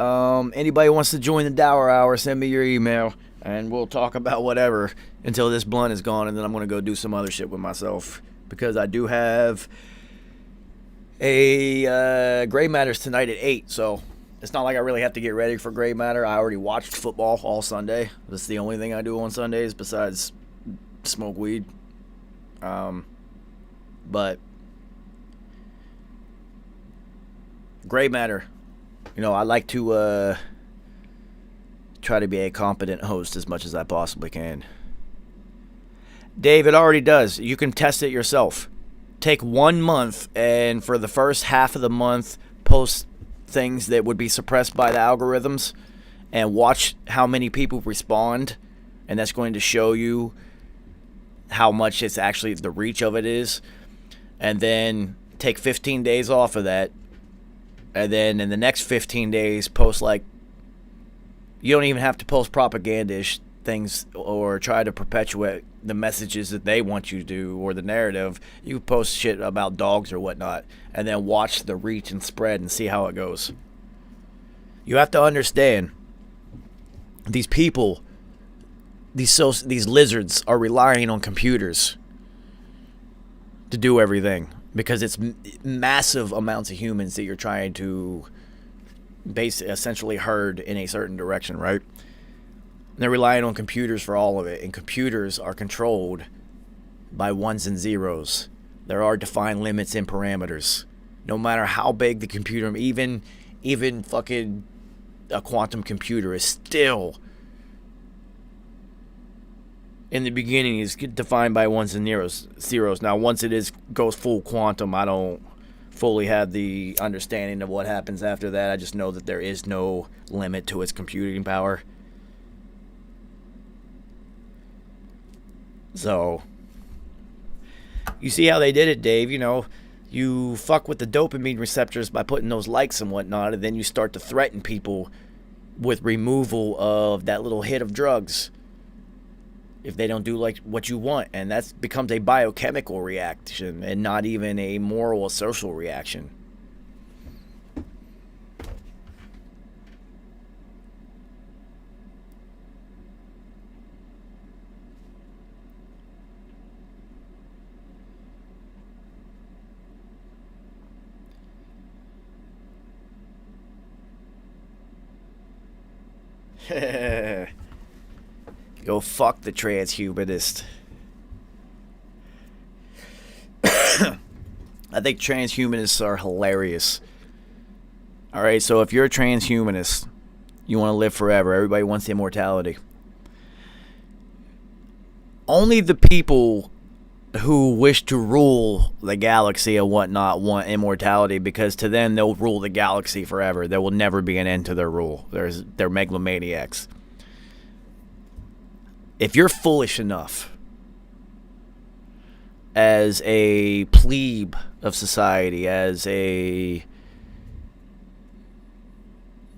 Anybody wants to join the Dour Hour, send me your email, and we'll talk about whatever until this blunt is gone, and then I'm going to go do some other shit with myself. Because I do have a Gray Matters tonight at 8, so it's not like I really have to get ready for Gray Matter. I already watched football all Sunday. That's the only thing I do on Sundays besides smoke weed. But Gray Matter, you know, I like to try to be a competent host as much as I possibly can. Dave, it already does. You can test it yourself. Take 1 month, and for the first half of the month, post things that would be suppressed by the algorithms, and watch how many people respond, and that's going to show you how much it's actually, the reach of it is. And then take 15 days off of that, and then in the next 15 days, post like, you don't even have to post propagandish things or try to perpetuate the messages that they want you to do or the narrative. You post shit about dogs or whatnot, and then watch the reach and spread and see how it goes. You have to understand, these people, these lizards are relying on computers to do everything, because it's massive amounts of humans that you're trying to essentially herd in a certain direction, right? They're relying on computers for all of it, and computers are controlled by ones and zeros. There are defined limits and parameters. No matter how big the computer, even fucking a quantum computer is still, in the beginning, is defined by ones and zeros. Now, once it goes full quantum, I don't fully have the understanding of what happens after that. I just know that there is no limit to its computing power. So, you see how they did it, Dave. You know, you fuck with the dopamine receptors by putting those likes and whatnot, and then you start to threaten people with removal of that little hit of drugs if they don't do like what you want. And that becomes a biochemical reaction and not even a moral or social reaction. Go fuck the transhumanist. I think transhumanists are hilarious. Alright, so if you're a transhumanist, you want to live forever. Everybody wants immortality. Only the people who wish to rule the galaxy and whatnot want immortality, because to them they'll rule the galaxy forever. There will never be an end to their rule. They're megalomaniacs. If you're foolish enough as a plebe of society, as a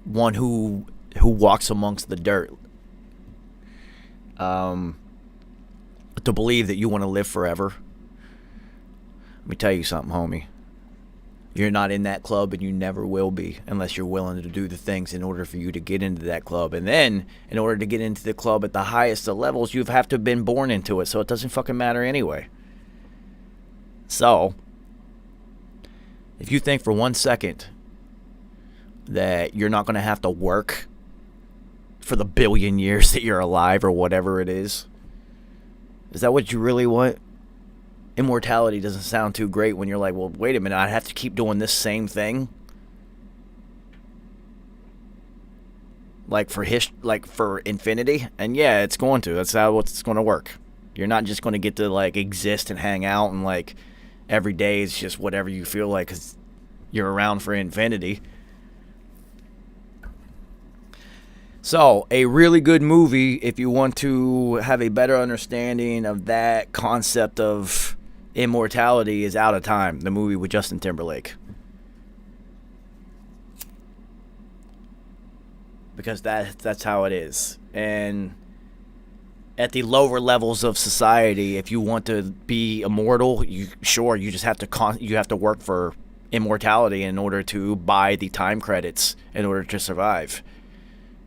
one who walks amongst the dirt, to believe that you want to live forever, let me tell you something, homie. You're not in that club, and you never will be unless you're willing to do the things in order for you to get into that club. And then, in order to get into the club at the highest of levels, you have to have been born into it, so it doesn't fucking matter anyway. So, if you think for 1 second that you're not going to have to work for the billion years that you're alive or whatever it is that what you really want? Immortality doesn't sound too great when you're like, well, wait a minute, I have to keep doing this same thing? Like for infinity? And yeah, it's going to. That's how it's going to work. You're not just going to get to like exist and hang out and like every day is just whatever you feel like because you're around for infinity. So, a really good movie if you want to have a better understanding of that concept of immortality is Out of Time, the movie with Justin Timberlake. Because that's how it is. And at the lower levels of society, if you want to be immortal, you just have to work for immortality in order to buy the time credits in order to survive.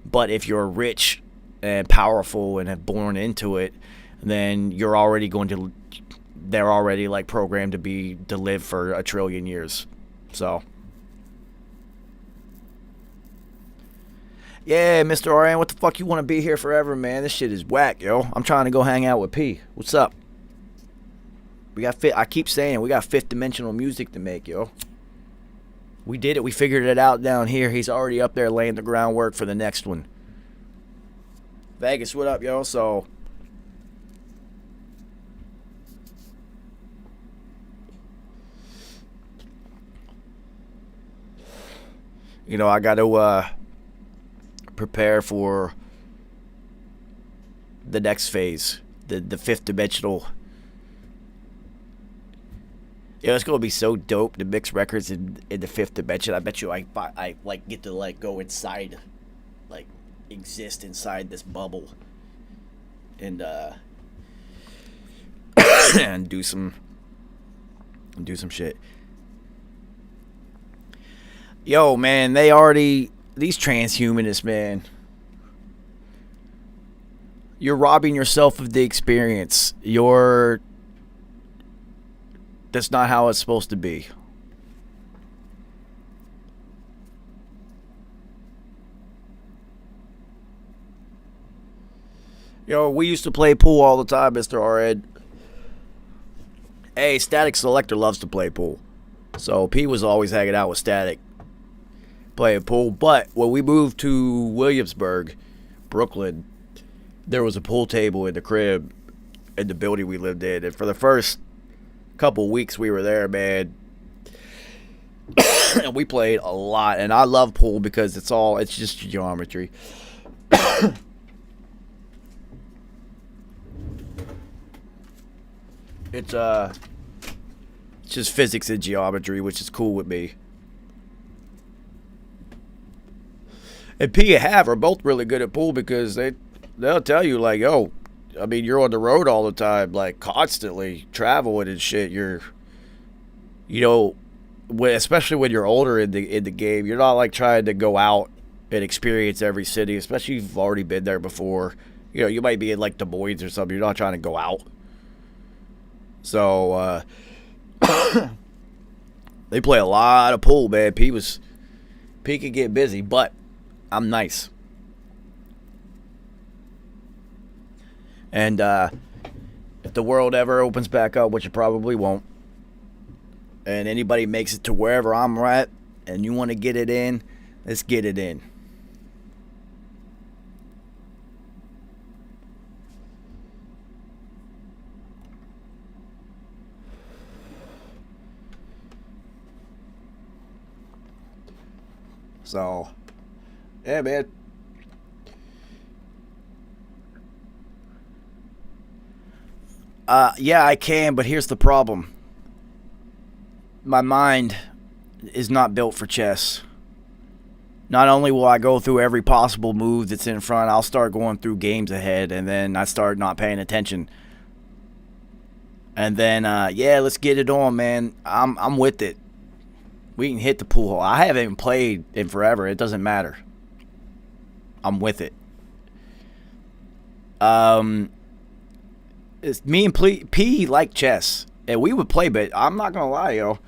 But if you're rich and powerful and have born into it, then they're already like programmed to live for 1 trillion years. So, yeah, Mr. RN, what the fuck you want to be here forever, man? This shit is whack, yo. I'm trying to go hang out with P. What's up? I keep saying we got fifth dimensional music to make, yo. We did it. We figured it out down here. He's already up there laying the groundwork for the next one. Vegas, what up, yo? So, I got to prepare for the next phase, the fifth dimensional. It's gonna be so dope to mix records in the fifth dimension. I bet you I like get to like go inside, like exist inside this bubble, and and do some shit. Yo, man, these transhumanists, man. You're robbing yourself of the experience. That's not how it's supposed to be. Yo, we used to play pool all the time, Mr. R-Ed. Hey, Static Selector loves to play pool. So P was always hanging out with Static, playing pool. But when we moved to Williamsburg, Brooklyn, there was a pool table in the crib in the building we lived in. And for the first couple weeks we were there, man, and we played a lot. And I love pool because it's just geometry. It's just physics and geometry, which is cool with me. And P and Hav are both really good at pool because they'll tell you like, yo, I mean, you're on the road all the time, like constantly traveling and shit. Especially when you're older in the game, you're not like trying to go out and experience every city, especially if you've already been there before. You might be in like Des Moines or something. You're not trying to go out. So they play a lot of pool, man. P could get busy, but I'm nice. And if the world ever opens back up, which it probably won't, and anybody makes it to wherever I'm at, and you want to get it in, let's get it in. So, yeah, man. Yeah, I can, but here's the problem. My mind is not built for chess. Not only will I go through every possible move that's in front, I'll start going through games ahead, and then I start not paying attention. And then, yeah, let's get it on, man. I'm with it. We can hit the pool hall. I haven't even played in forever. It doesn't matter. I'm with it. It's me and P like chess, and we would play, but I'm not gonna lie, yo.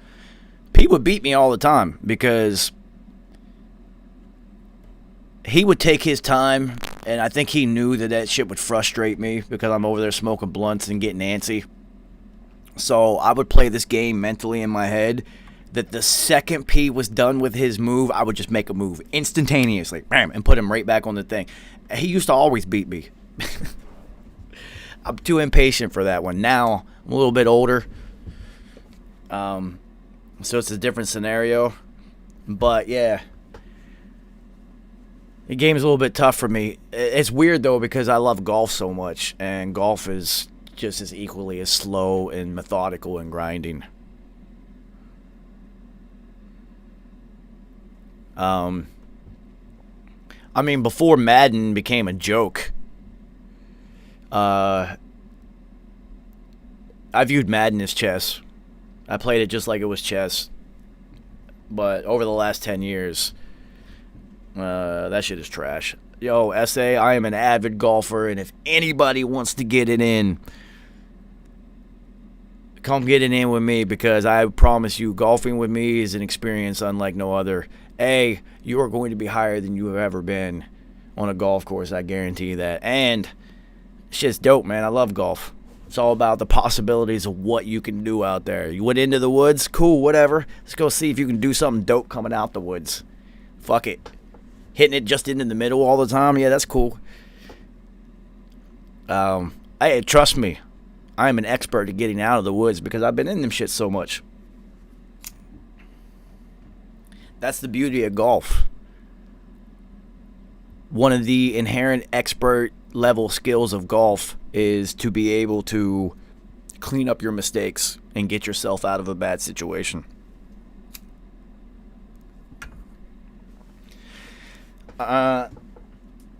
P would beat me all the time because he would take his time, and I think he knew that shit would frustrate me because I'm over there smoking blunts and getting antsy. So I would play this game mentally in my head that the second P was done with his move, I would just make a move instantaneously, bam, and put him right back on the thing. He used to always beat me. I'm too impatient for that one. Now, I'm a little bit older. So it's a different scenario. But, yeah. The game is a little bit tough for me. It's weird, though, because I love golf so much. And golf is just as equally as slow and methodical and grinding. I mean, before Madden became a joke, I viewed Madden as chess. I played it just like it was chess. But over the last 10 years, that shit is trash. Yo, SA, I am an avid golfer, and if anybody wants to get it in, come get it in with me, because I promise you, golfing with me is an experience unlike no other. You are going to be higher than you have ever been on a golf course, I guarantee you that. And shit's dope, man. I love golf. It's all about the possibilities of what you can do out there. You went into the woods? Cool, whatever. Let's go see if you can do something dope coming out the woods. Fuck it. Hitting it just into the middle all the time? Yeah, that's cool. Hey, trust me. I am an expert at getting out of the woods because I've been in them shit so much. That's the beauty of golf. One of the inherent expert level skills of golf is to be able to clean up your mistakes and get yourself out of a bad situation.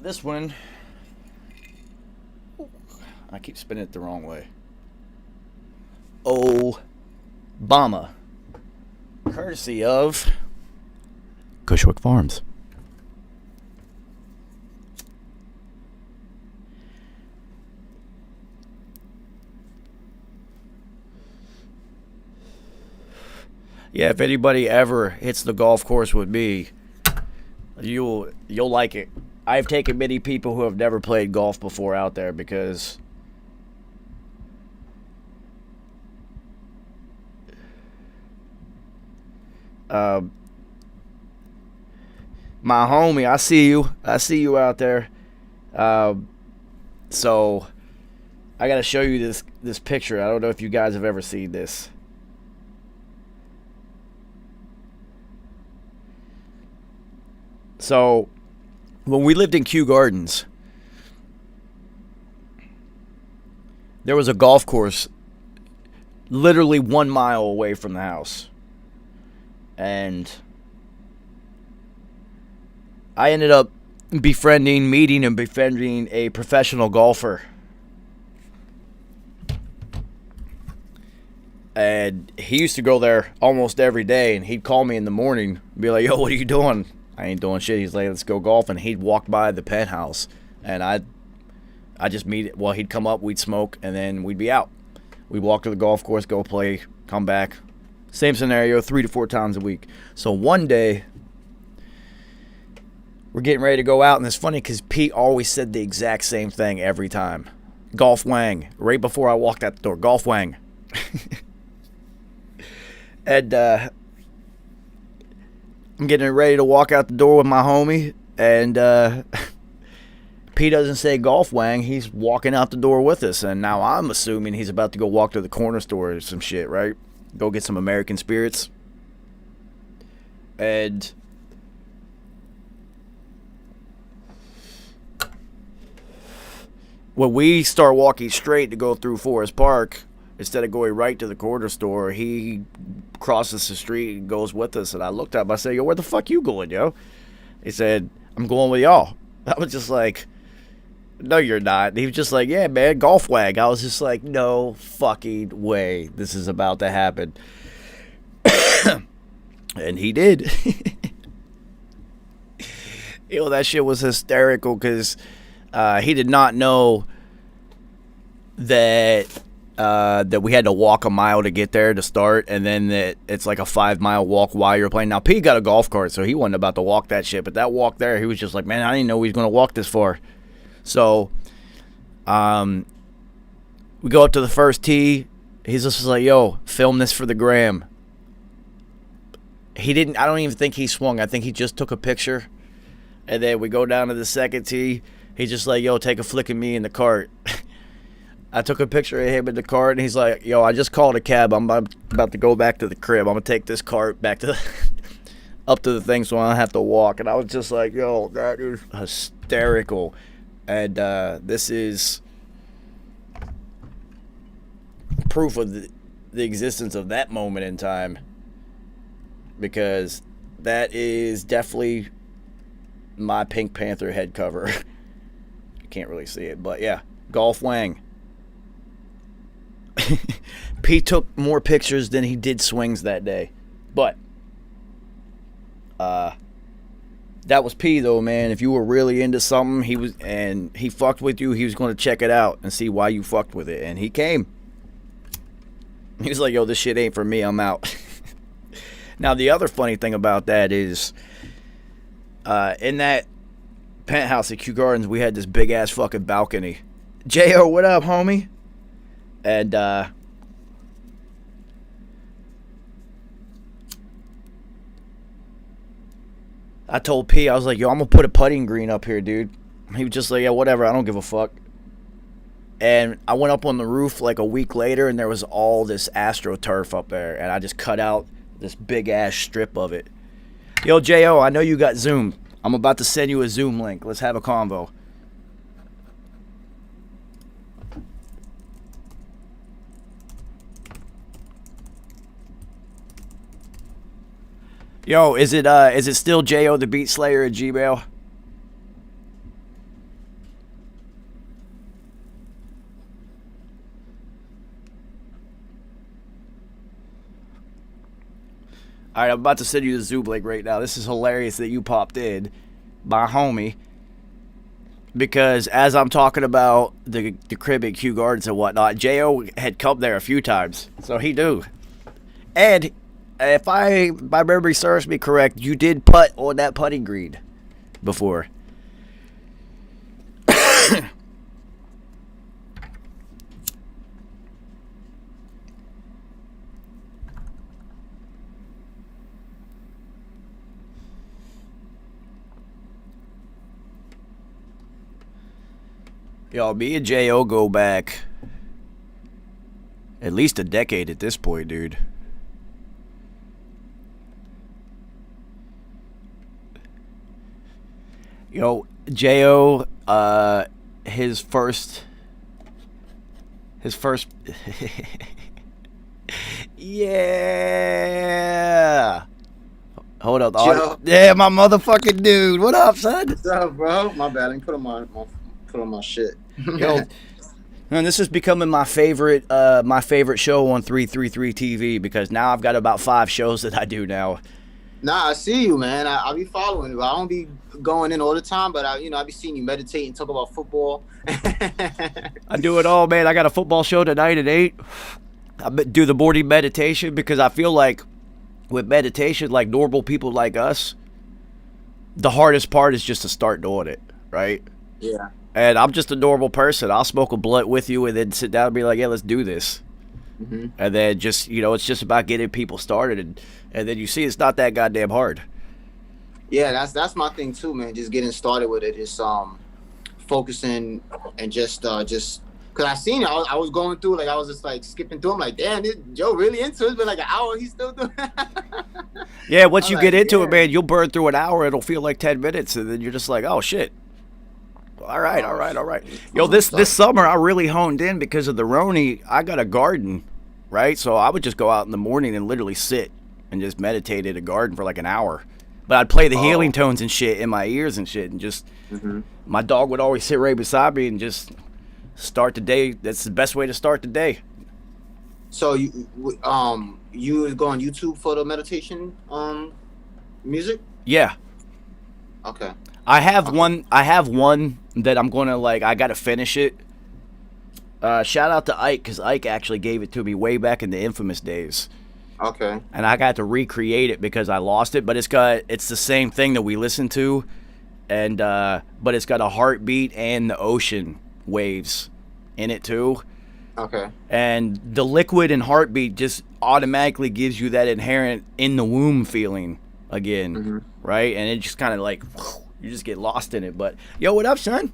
This one, I keep spinning it the wrong way. Obama, courtesy of Cushwick Farms. Yeah, if anybody ever hits the golf course with me, you'll like it. I've taken many people who have never played golf before out there because my homie, I see you out there. So I gotta show you this picture. I don't know if you guys have ever seen this. So when we lived in Kew Gardens, there was a golf course literally 1 mile away from the house. And I ended up meeting and befriending a professional golfer. And he used to go there almost every day, and he'd call me in the morning and be like, yo, what are you doing? I ain't doing shit. He's like, let's go golfing. He'd walk by the penthouse, and I just meet. Well, he'd come up, we'd smoke, and then we'd be out. We'd walk to the golf course, go play, come back. Same scenario, 3 to 4 times a week. So one day, we're getting ready to go out, and it's funny because Pete always said the exact same thing every time. Golf wang. Right before I walked out the door, golf wang. And I'm getting ready to walk out the door with my homie, and P doesn't say golf wang. He's walking out the door with us, and now I'm assuming he's about to go walk to the corner store or some shit, right? Go get some American spirits. And when we start walking straight to go through Forest Park, instead of going right to the corner store, he crosses the street and goes with us. And I looked at him. I said, yo, where the fuck you going, yo? He said, I'm going with y'all. I was just like, no, you're not. He was just like, yeah, man, golf wag. I was just like, no fucking way this is about to happen. And he did. That shit was hysterical because he did not know that that we had to walk a mile to get there to start, and then that it's like a 5-mile walk while you're playing. Now, P got a golf cart, so he wasn't about to walk that shit, but that walk there, he was just like, man, I didn't know he was going to walk this far. So, we go up to the first tee. He's just like, yo, film this for the gram. I don't even think he swung. I think he just took a picture. And then we go down to the second tee. He's just like, yo, take a flick of me in the cart. I took a picture of him in the cart, and he's like, yo, I just called a cab. I'm about to go back to the crib. I'm going to take this cart back to up to the thing so I don't have to walk. And I was just like, yo, that is hysterical. And this is proof of the existence of that moment in time. Because that is definitely my Pink Panther head cover. You can't really see it, but yeah, Golf Wang. Pete took more pictures than he did swings that day, but that was P though, man. If you were really into something, he fucked with you, he was going to check it out and see why you fucked with it, and he came. He was like, yo, this shit ain't for me, I'm out. Now, the other funny thing about that is, in that penthouse at Kew Gardens, we had this big-ass fucking balcony. J.O., what up, homie? And, I told P, I was like, yo, I'm going to put a putting green up here, dude. He was just like, yeah, whatever, I don't give a fuck. And I went up on the roof like a week later, and there was all this AstroTurf up there, and I just cut out this big-ass strip of it. Yo, J.O., I know you got Zoom. I'm about to send you a Zoom link. Let's have a convo. Yo, is it still J.O. the Beat Slayer at Gmail? Alright, I'm about to send you the Zoom link right now. This is hilarious that you popped in, my homie. Because as I'm talking about the crib at Kew Gardens and whatnot, J.O. had come there a few times. So he knew. And if my memory serves me correct, you did putt on that putting green before. Yo, me and J.O. go back at least a decade at this point, dude. Yo, J.O., his first yeah. Hold up. Yeah, my motherfucking dude. What up, son? What's up, bro? My bad. I didn't put on my shit. Yo, man, this is becoming my favorite show on 333 TV because now I've got about 5 shows that I do now. Nah, I see you, man. I be following you. I don't be going in all the time, but I be seeing you meditate and talk about football. I do it all, man. I got a football show tonight at 8. I do the morning meditation because I feel like with meditation, like normal people like us, the hardest part is just to start doing it, right? Yeah. And I'm just a normal person. I'll smoke a blunt with you and then sit down and be like, yeah, let's do this. Mm-hmm. And then just, it's just about getting people started. And then you see it's not that goddamn hard. Yeah, that's my thing too, man. Just getting started with it. Just focusing and just because I seen it. I was going through, like, I was just like skipping through. I'm like, damn, Joe really into it. It's been like an hour. He's still doing it. Yeah, once you get into it, man, you'll burn through an hour. It'll feel like 10 minutes. And then you're just like, oh, shit. All right. Yo, this summer I really honed in because of the Roni. I got a garden, right? So I would just go out in the morning and literally sit and just meditate in a garden for like an hour. But I'd play the healing tones and shit in my ears and shit, and just my dog would always sit right beside me and just start the day. That's the best way to start the day. So you you go on YouTube for the meditation music? Yeah. Okay. I have one that I'm gonna I gotta finish it. Shout out to Ike, because Ike actually gave it to me way back in the Infamous days. Okay. And I got to recreate it because I lost it, but it's the same thing that we listened to, and but it's got a heartbeat and the ocean waves in it too. Okay. And the liquid and heartbeat just automatically gives you that inherent in the womb feeling again, right? And it just kind of you just get lost in it. But yo, what up, son?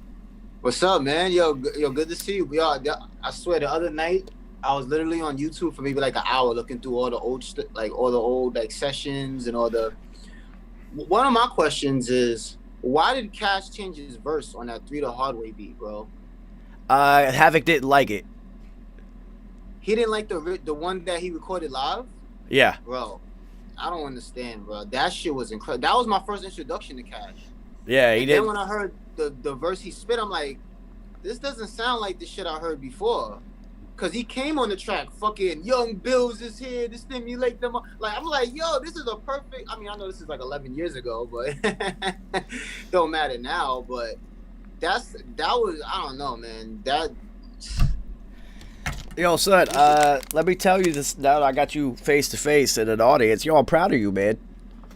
What's up, man? Yo, good to see you. I swear, the other night I was literally on YouTube for maybe like an hour looking through all the old sessions and all the. One of my questions is, why did Cash change his verse on that 3 the Hard Way beat, bro? Havoc didn't like it. He didn't like the one that he recorded live? Yeah. Bro, I don't understand, bro. That shit was incredible. That was my first introduction to Cash. Yeah, he did. Then when I heard the verse he spit, I'm like, this doesn't sound like the shit I heard before. Cause he came on the track, fucking Young Bills is here to stimulate them. Like, I'm like, yo, this is a perfect. I mean, I know this is like 11 years ago, but don't matter now. But that was, I don't know, man. Yo, son, let me tell you this now that I got you face to face in an audience. Yo, I'm proud of you, man.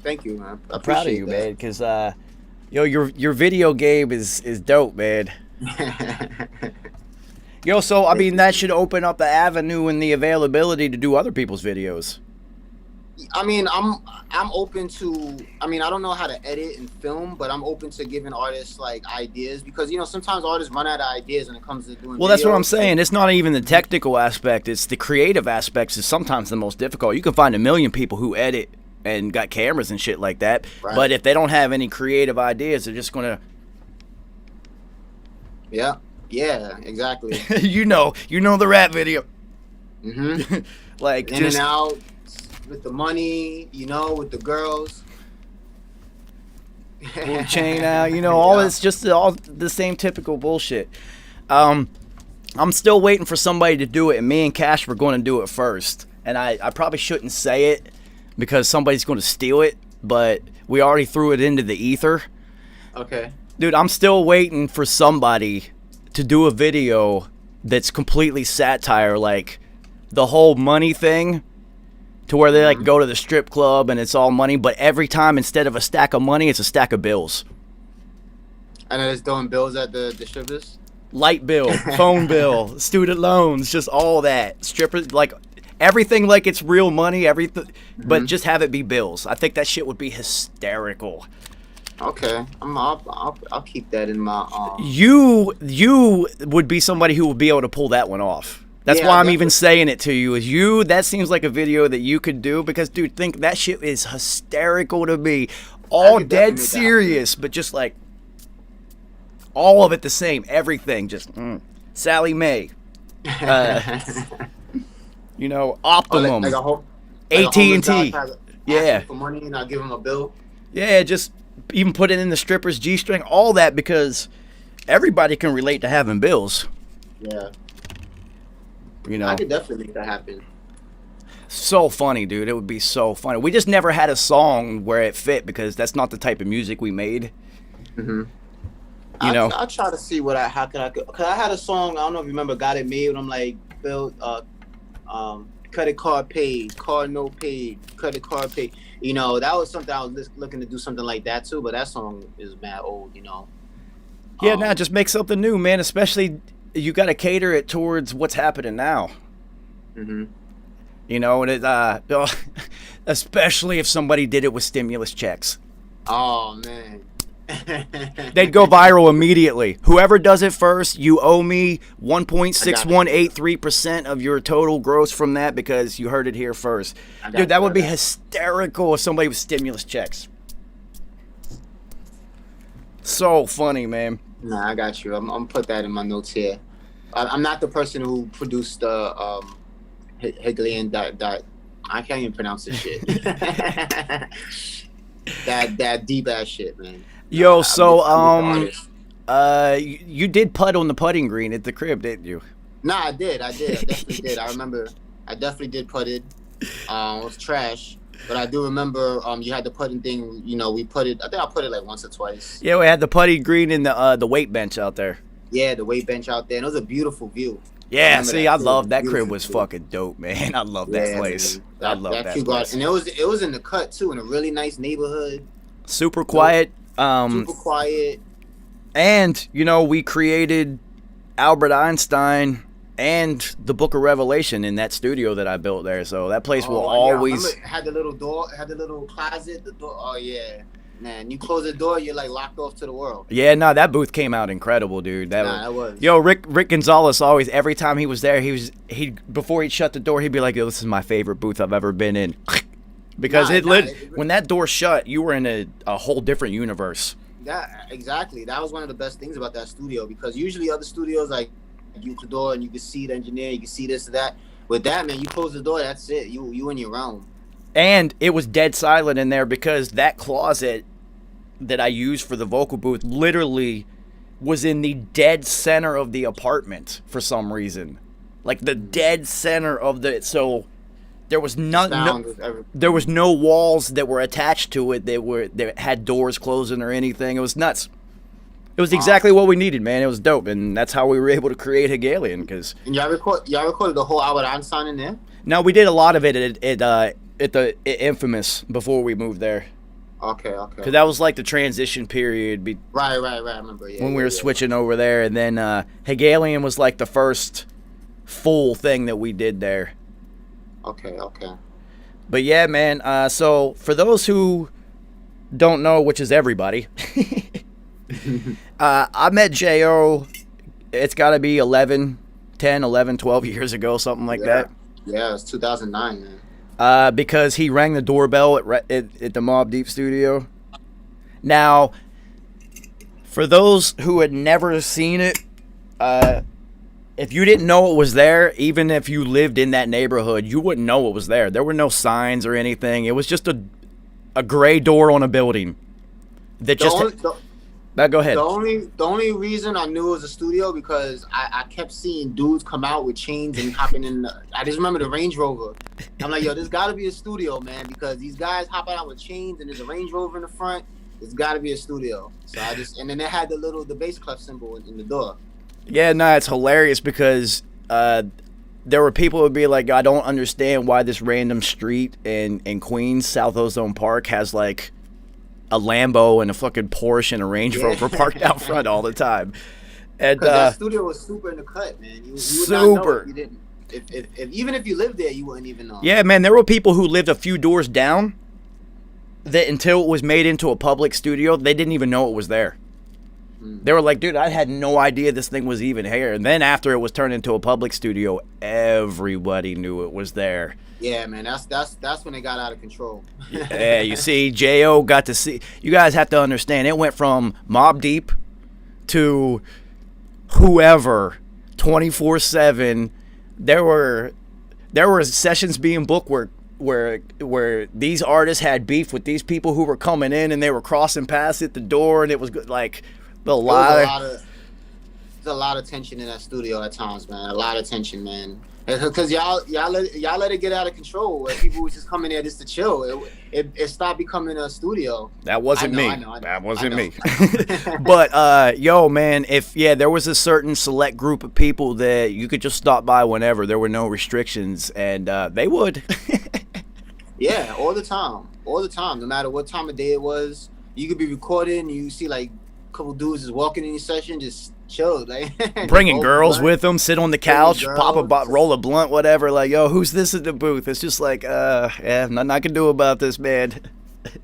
Thank you, man. I'm proud of you, man, because yo, your video game is dope, man. Yo, so I mean that should open up the avenue and the availability to do other people's videos. I mean, I'm open to. I mean, I don't know how to edit and film, but I'm open to giving artists like ideas because sometimes artists run out of ideas when it comes to doing. Well, videos. that's what I'm saying. It's not even the technical aspect; it's the creative aspects is sometimes the most difficult. You can find a million people who edit and got cameras and shit like that, right. But if they don't have any creative ideas, they're just gonna. Yeah, exactly. you know the rap video. Like in and out with the money, with the girls. Pull the chain out, all it's just all the same typical bullshit. I'm still waiting for somebody to do it, and me and Cash were going to do it first. And I probably shouldn't say it because somebody's going to steal it, but we already threw it into the ether. Okay. Dude, I'm still waiting for somebody to do a video that's completely satire, like the whole money thing, to where they go to the strip club and it's all money, but every time instead of a stack of money, it's a stack of bills. And then it's throwing bills at the strippers? Light bill, phone bill, student loans, just all that. Strippers, like everything like it's real money, everything, but just have it be bills. I think that shit would be hysterical. Okay, I'll keep that in my. You would be somebody who would be able to pull that one off. That's why I'm even saying it to you. Is you? That seems like a video that you could do because, dude, think that shit is hysterical to me. All dead serious, but just like all of it the same. Everything just Sally Mae. Optimum. AT&T. Yeah. For money and I'll give him a bill. Yeah, just. Even put it in the stripper's G-string, all that, because everybody can relate to having bills. Yeah. I could definitely make that happen. So funny, dude. It would be so funny. We just never had a song where it fit because that's not the type of music we made. I'll try to see how could I. Cause I had a song. I don't know if you remember. Got It Made. When I'm like, Bill, credit card paid, card no paid, credit card paid. That was something I was looking to do something like that too. But that song is mad old. Yeah, just make something new, man. Especially you got to cater it towards what's happening now. And it, especially if somebody did it with stimulus checks. Oh man. They'd go viral immediately. Whoever does it first, you owe me 1.6183% of your total gross from that because you heard it here first. Dude, that would be hysterical if somebody with stimulus checks. So funny, man. Nah, I got you. I'm gonna put that in my notes here. I'm not the person who produced the Hegelian dot. I can't even pronounce this shit. that deep ass shit, man. Yo, you did putt on the putting green at the crib, didn't you? Nah, I did. I definitely did. I remember. I definitely did putted. It was trash. But I do remember you had the putting thing. You know, we put it. I think I put it like once or twice. Yeah, we had the putty green and the weight bench out there. Yeah, the weight bench out there. And it was a beautiful view. Yeah, see, I love that crib. Beautiful Was view. fucking dope, man. I love that place. Man. I love that cute place. And it was in the cut too, in a really nice neighborhood. Super quiet. Super quiet. And you know, we created Albert Einstein and the Book of Revelation in that studio that I built there. So that place will always It had the little door, had the little closet, the door. Oh yeah, man! You close the door, you're like locked off to the world. Yeah, no, that booth came out incredible, dude. That was. Yo, Rick Gonzalez always, every time he was there, he before he'd shut the door, he'd be like, "Yo, this is my favorite booth I've ever been in," because when that door shut, you were in a whole different universe. That exactly. That was one of the best things about that studio, because usually other studios, like, you close the door and you can see the engineer, you can see this and that. With that, man, you close the door, that's it. You in your realm. And it was dead silent in there because that closet that I used for the vocal booth literally was in the dead center of the apartment for some reason. Like the dead center of so there was there was no walls that were attached to it that had doors closing or anything. It was nuts. It was exactly what we needed, man. It was dope, and that's how we were able to create Hegelian. And y'all recorded the whole Albert Einstein in there? No, we did a lot of it at the Infamous before we moved there. Okay. Because that was like the transition period. Right. I remember. Yeah, when we were switching over there, and then Hegelian was like the first full thing that we did there. Okay. But yeah, man. So for those who don't know, which is everybody. I met J.O. It's got to be 11, 12 years ago, something like that. Yeah, it was 2009, man. Because he rang the doorbell at the Mobb Deep studio. Now, for those who had never seen it, if you didn't know it was there, even if you lived in that neighborhood, you wouldn't know it was there. There were no signs or anything. It was just a gray door on a building that Now go ahead. The only reason I knew it was a studio because I kept seeing dudes come out with chains and hopping in. I just remember the Range Rover. I'm like, yo, this got to be a studio, man, because these guys hopping out with chains and there's a Range Rover in the front. It's got to be a studio. So and then they had the bass clef symbol in the door. Yeah, no, it's hilarious because there were people who would be like, I don't understand why this random street in Queens, South Ozone Park, has like a Lambo and a fucking Porsche and a Range Rover parked out front all the time. And that studio was super in the cut, man. You would not know if you didn't. If even if you lived there, you wouldn't even know. Yeah, man, there were people who lived a few doors down that until it was made into a public studio, they didn't even know it was there. They were like, dude, I had no idea this thing was even here. And then after it was turned into a public studio, everybody knew it was there. Yeah, man, that's when it got out of control. Yeah, you see, J.O. got to see. You guys have to understand, it went from Mobb Deep to whoever, 24/7. There were sessions being booked where these artists had beef with these people who were coming in, and they were crossing paths at the door, and it was like there's a lot of tension in that studio at times, man. A lot of tension, man. Because y'all let it get out of control where people would just come in there just to chill. It stopped becoming a studio. That wasn't me. That wasn't me. But yo, man, there was a certain select group of people that you could just stop by whenever. There were no restrictions, and they would. Yeah, all the time. No matter what time of day it was, you could be recording. You see like a couple dudes just walking in your session, just chill, like bringing girls with them, sit on the couch, roll a blunt, whatever. Like, yo, who's this at the booth? It's just like, yeah, nothing I can do about this, man.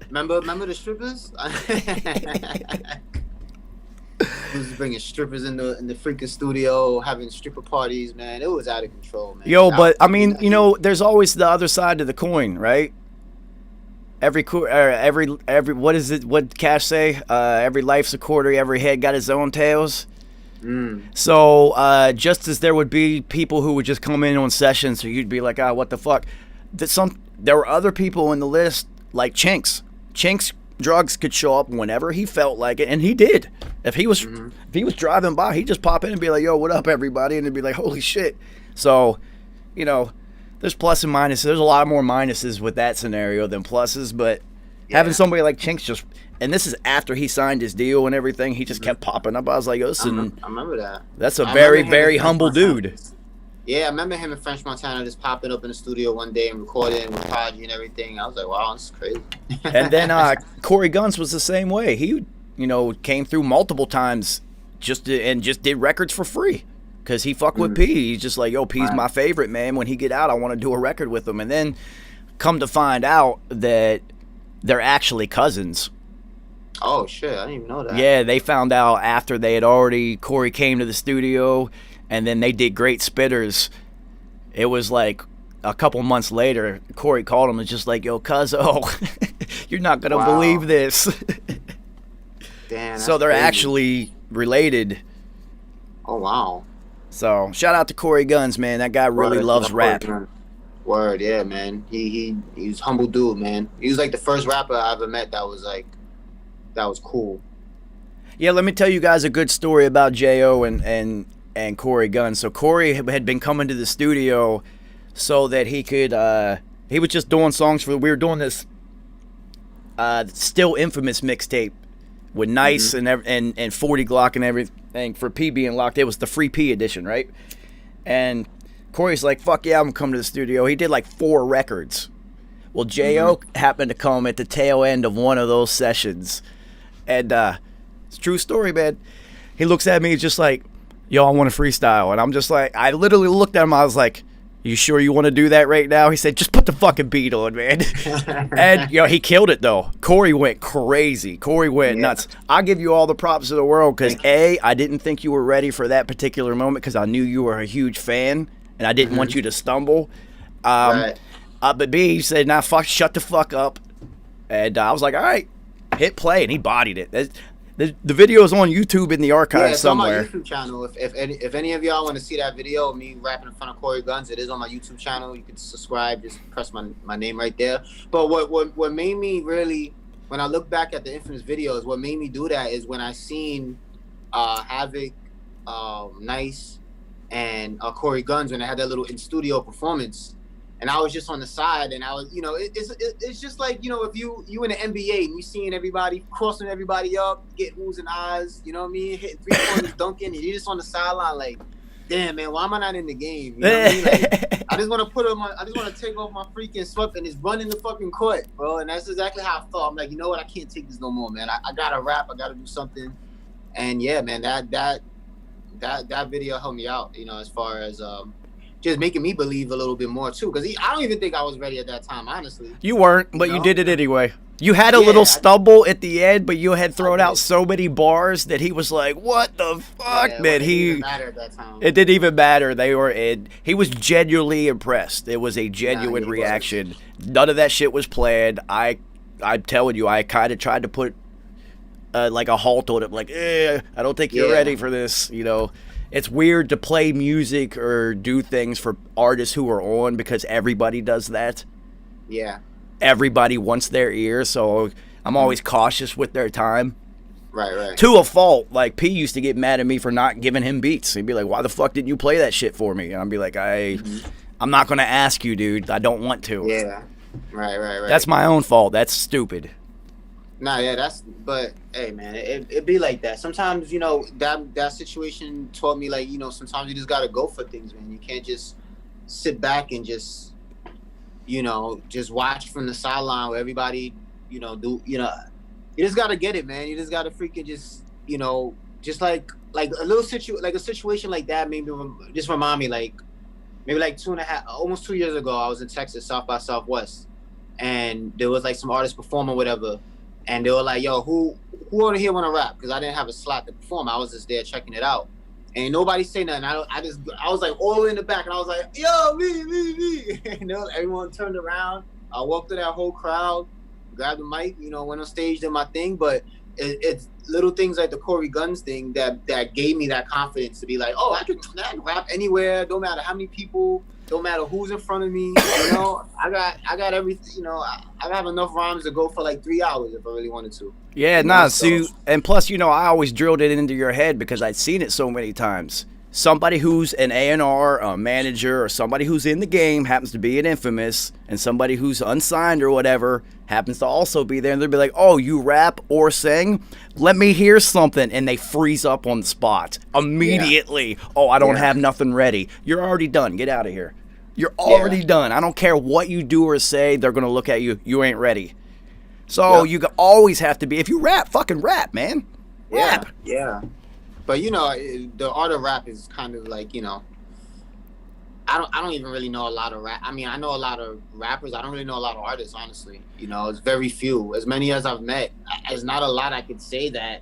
Remember the strippers? Was bringing strippers in the freaking studio, having stripper parties, man. It was out of control, man. Yo, but I mean, there's always the other side of the coin, right? Every what is it? What Cash say? Every life's a quarter. Every head got its own tails. So just as there would be people who would just come in on sessions, so you'd be like, what the fuck? There were other people in the list like Chinks. Chinks drugs could show up whenever he felt like it, and he did. If he was driving by, he'd just pop in and be like, yo, what up, everybody? And it'd be like, holy shit. So, there's plus and minuses. There's a lot more minuses with that scenario than pluses, but having somebody like Chinks just, and this is after he signed his deal and everything, he just kept popping up. I was like, listen, I remember that. That's a very, very humble dude. Yeah, I remember him in French Montana just popping up in the studio one day and recording with Prodigy and everything. I was like, wow, this is crazy. And then Corey Guns was the same way. He, came through multiple times just did records for free because he fucked with P. He's just like, yo, P's my favorite, man. When he get out, I want to do a record with him. And then come to find out that they're actually cousins. Oh, shit. I didn't even know that. Yeah, they found out after Corey came to the studio, and then they did Great Spitters. It was like a couple months later, Corey called him and just like, yo, cuzzo, you're not going to believe this. Damn, so they're crazy. Actually related. Oh, wow. So shout out to Corey Guns, man. That guy really loves rap. Word, yeah, man. He's a humble dude, man. He was like the first rapper I ever met that was cool. Yeah, let me tell you guys a good story about J.O. and Corey Guns. So Corey had been coming to the studio so that he could, he was just doing songs we were doing this Still Infamous mixtape with Nice and 40 Glock and everything for P being locked. It was the free P edition, right? And Corey's like, fuck yeah, I'm gonna come to the studio. He did like 4 records. Well, J.O. happened to come at the tail end of one of those sessions. And it's a true story, man. He looks at me just like, yo, I want to freestyle. And I'm just like, I literally looked at him. I was like, you sure you want to do that right now? He said, just put the fucking beat on, man. And, he killed it, though. Corey went crazy. Corey went nuts. I'll give you all the props in the world because, A, I didn't think you were ready for that particular moment because I knew you were a huge fan, and I didn't want you to stumble. Right. But B, he said, nah, shut the fuck up. And I was like, all right, hit play, and he bodied it. The video is on YouTube in the archives somewhere. It's on my YouTube channel. If any of y'all want to see that video of me rapping in front of Corey Guns, it is on my YouTube channel. You can subscribe. Just press my name right there. But what made me really, when I look back at the infamous videos, what made me do that is when I seen Havoc, Nice, and Corey Guns when they had that little in studio performance. And I was just on the side, and I was, it's just like, if you in the NBA and you seeing everybody crossing everybody up, getting oohs and ahs, you know what I mean, hitting 3-pointers, dunking, and you're just on the sideline like, damn man, why am I not in the game? You know what I mean? Like, I just want to take off my freaking sweat and just run in the fucking court, bro. And that's exactly how I felt. I'm like, you know what? I can't take this no more, man. I gotta rap. I gotta do something. And yeah, man, that video helped me out, as far as just making me believe a little bit more too, because I don't even think I was ready at that time, honestly. You weren't, but you did it anyway. You had a little stumble at the end, but you had thrown out so many bars that he was like, "What the fuck?" Yeah, that it didn't even matter at that time. It didn't even matter. He was genuinely impressed. It was a genuine reaction. None of that shit was planned. I'm telling you, I kind of tried to put like a halt on it, like, I don't think you're ready for this, It's weird to play music or do things for artists who are on because everybody does that. Yeah. Everybody wants their ear, so I'm always cautious with their time. Right. To a fault. Like, P used to get mad at me for not giving him beats. He'd be like, why the fuck didn't you play that shit for me? And I'd be like, I'm not going to ask you, dude. I don't want to. Yeah. Right. That's my own fault. That's stupid. Nah, yeah, but hey, man, it be like that. Sometimes, that situation taught me, like, sometimes you just gotta go for things, man. You can't just sit back and just watch from the sideline where everybody, you just gotta get it, man. You just gotta freaking just like a situation like that. Maybe just remind me, like, maybe like 2.5, almost 2 years ago, I was in Texas, South by Southwest, and there was like some artists performing, whatever. And they were like, yo, who over here want to rap? Because I didn't have a slot to perform. I was just there checking it out. And nobody say nothing. I was like all in the back. And I was like, yo, me. And everyone turned around. I walked through that whole crowd, grabbed the mic, went on stage, did my thing. But it's little things like the Corey Guns thing that gave me that confidence to be like, oh, I can rap anywhere. Don't matter how many people. Don't matter who's in front of me, I got everything, I have enough rhymes to go for like 3 hours if I really wanted to. Yeah, and plus, I always drilled it into your head because I'd seen it so many times. somebody who's an A&R, a manager, or somebody who's in the game happens to be an Infamous, and somebody who's unsigned or whatever happens to also be there, and they'll be like, oh, you rap or sing? Let me hear something. And they freeze up on the spot immediately. Yeah. Oh, I don't have nothing ready. You're already done. Get out of here. You're already done. I don't care what you do or say. They're going to look at you. You ain't ready. So you always have to be, if you rap, fucking rap, man. Rap. Yeah. But, you know, the art of rap is kind of like, you know, I don't even really know a lot of rap. I mean, I know a lot of rappers. I don't really know a lot of artists, honestly. You know, it's very few. As many as I've met, it's not a lot I could say that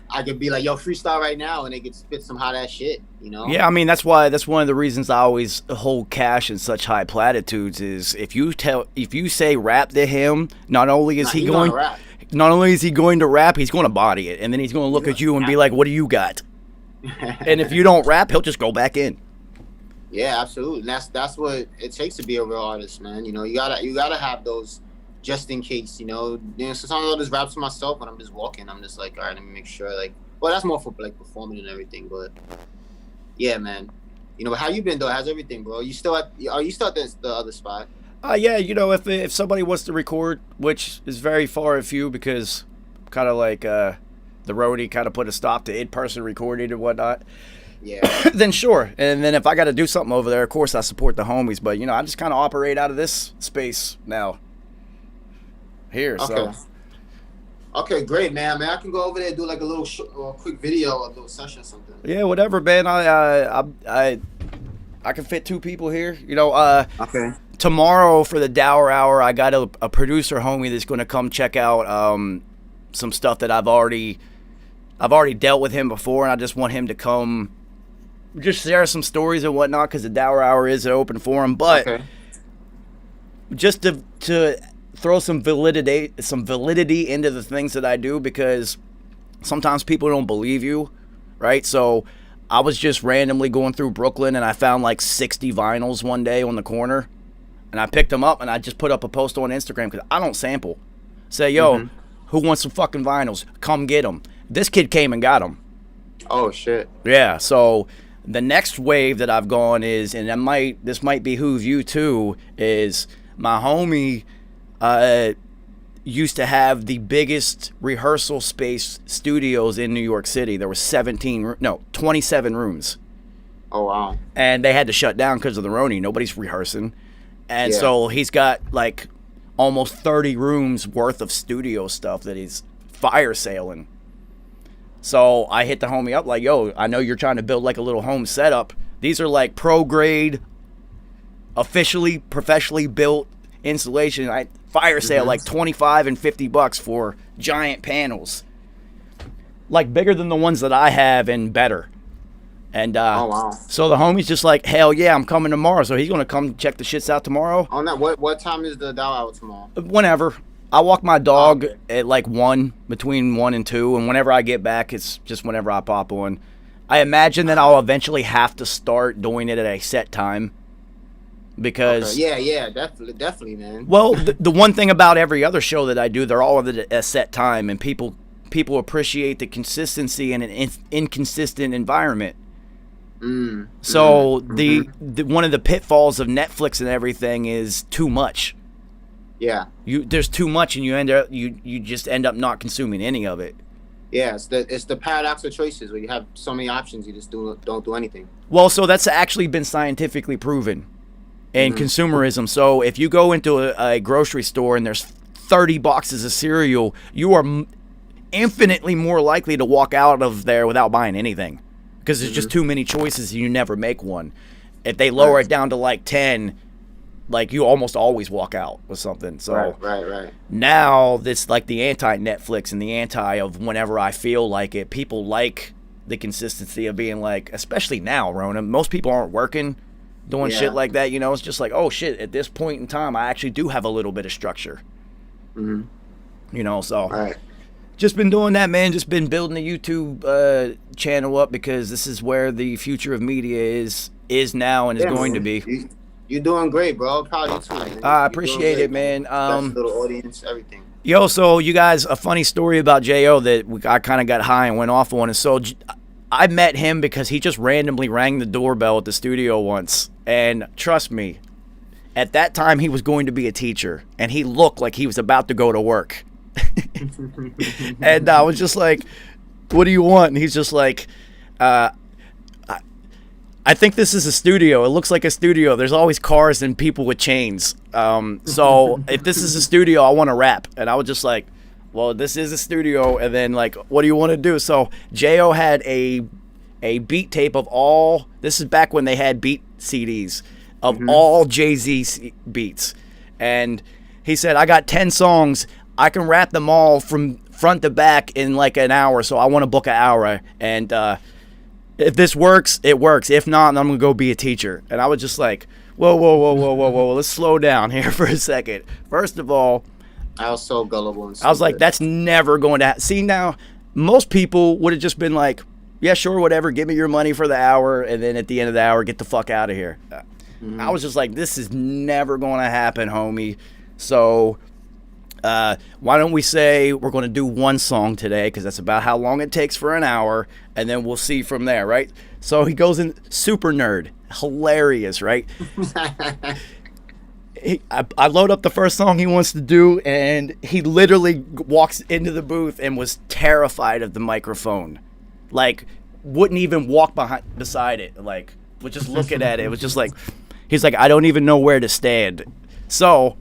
I could be like, yo, freestyle right now, and they could spit some hot ass shit, you know? Yeah, I mean, that's one of the reasons I always hold Cash in such high platitudes is if you say rap to him, not only is he going to rap, he's going to body it, and then he's going to look at you and be like, what do you got? And if you don't rap, he'll just go back in. Yeah, absolutely. And that's what it takes to be a real artist, man. You know, you gotta have those just in case, you know. Sometimes I'll just rap to myself when I'm just walking. I'm just like, all right, let me make sure, like, well, that's more for like performing and everything, but yeah, man. You know, how you been though? How's everything, bro? Are you still at the other spot? Yeah, you know, if somebody wants to record, which is very far and few because kind of like the roadie kind of put a stop to in-person recording and whatnot. Yeah. Then sure. And then if I got to do something over there, of course I support the homies. But, you know, I just kind of operate out of this space now. Here, okay. So. Okay, great, man. I can go over there and do like a little quick video, a little session or something. Yeah, whatever, man. I can fit 2 people here. You know, okay. Tomorrow for the Dour Hour, I got a producer homie that's going to come check out some stuff that I've already dealt with him before, and I just want him to come just share some stories and whatnot because the Dour Hour is an open forum. But just to throw some validity into the things that I do, because sometimes people don't believe you, right? So I was just randomly going through Brooklyn and I found like 60 vinyls one day on the corner, and I picked them up and I just put up a post on Instagram because I don't sample. Say, yo, who wants some fucking vinyls? Come get them. This kid came and got them. Oh shit. Yeah. So the next wave that I've gone is, and this might behoove you too, is my homie used to have the biggest rehearsal space studios in New York City. There were 27 rooms. Oh wow. And they had to shut down because of the Roni. Nobody's rehearsing. And so he's got like almost 30 rooms worth of studio stuff that he's fire sailing. So I hit the homie up like, yo, I know you're trying to build like a little home setup. These are like pro grade, officially, professionally built installation. I fire sale like $25 and $50 for giant panels, like bigger than the ones that I have and better. And oh wow. So the homie's just like, hell yeah, I'm coming tomorrow. So he's gonna come check the shits out tomorrow. On that, what time is the Dour Hour tomorrow? Whenever. I walk my dog at like between 1 and 2, and whenever I get back, it's just whenever I pop on. I imagine that I'll eventually have to start doing it at a set time because yeah, definitely, man. Well, the one thing about every other show that I do, they're all at a set time, and people appreciate the consistency in an inconsistent environment. So the one of the pitfalls of Netflix and everything is too much. Yeah. There's too much, and you just end up not consuming any of it. Yeah, it's the paradox of choices where you have so many options, you just don't do anything. Well, so that's actually been scientifically proven in consumerism. So if you go into a grocery store and there's 30 boxes of cereal, you are infinitely more likely to walk out of there without buying anything because there's just too many choices and you never make one. If they lower it down to like 10, like you almost always walk out with something. So right. Now it's like the anti-Netflix and the anti of whenever I feel like it. People like the consistency of being like, especially now, Rona, most people aren't working doing shit like that. You know, it's just like, oh shit, at this point in time, I actually do have a little bit of structure. You know, so just been doing that, man. Just been building the YouTube channel up because this is where the future of media is now and is going to be. You're doing great, bro. I'm proud of you too, man. I appreciate it, man. Best little audience, everything. Yo, so you guys, a funny story about J.O. that I kind of got high and went off on. And so I met him because he just randomly rang the doorbell at the studio once. And trust me, at that time he was going to be a teacher. And he looked like he was about to go to work. And I was just like, what do you want? And he's just like, I think this is a studio. It looks like a studio. There's always cars and people with chains. So if this is a studio, I want to rap. And I was just like, well, this is a studio. And then, like, what do you want to do? So J.O. had a beat tape of all, this is back when they had beat CDs, of all Jay-Z beats. And he said, I got 10 songs. I can rap them all from front to back in like an hour. So I want to book an hour. And if this works, it works. If not, I'm going to go be a teacher. And I was just like, whoa. Let's slow down here for a second. First of all, I was so gullible and I was like, that's never going to see, now, most people would have just been like, yeah, sure, whatever. Give me your money for the hour. And then at the end of the hour, get the fuck out of here. I was just like, this is never going to happen, homie. So why don't we say we're going to do one song today, because that's about how long it takes for an hour, and then we'll see from there, right? So he goes in, super nerd, hilarious, right? I load up the first song he wants to do, and he literally walks into the booth and was terrified of the microphone. Like, wouldn't even walk beside it. Like, was just looking at it. It was just like, he's like, I don't even know where to stand. So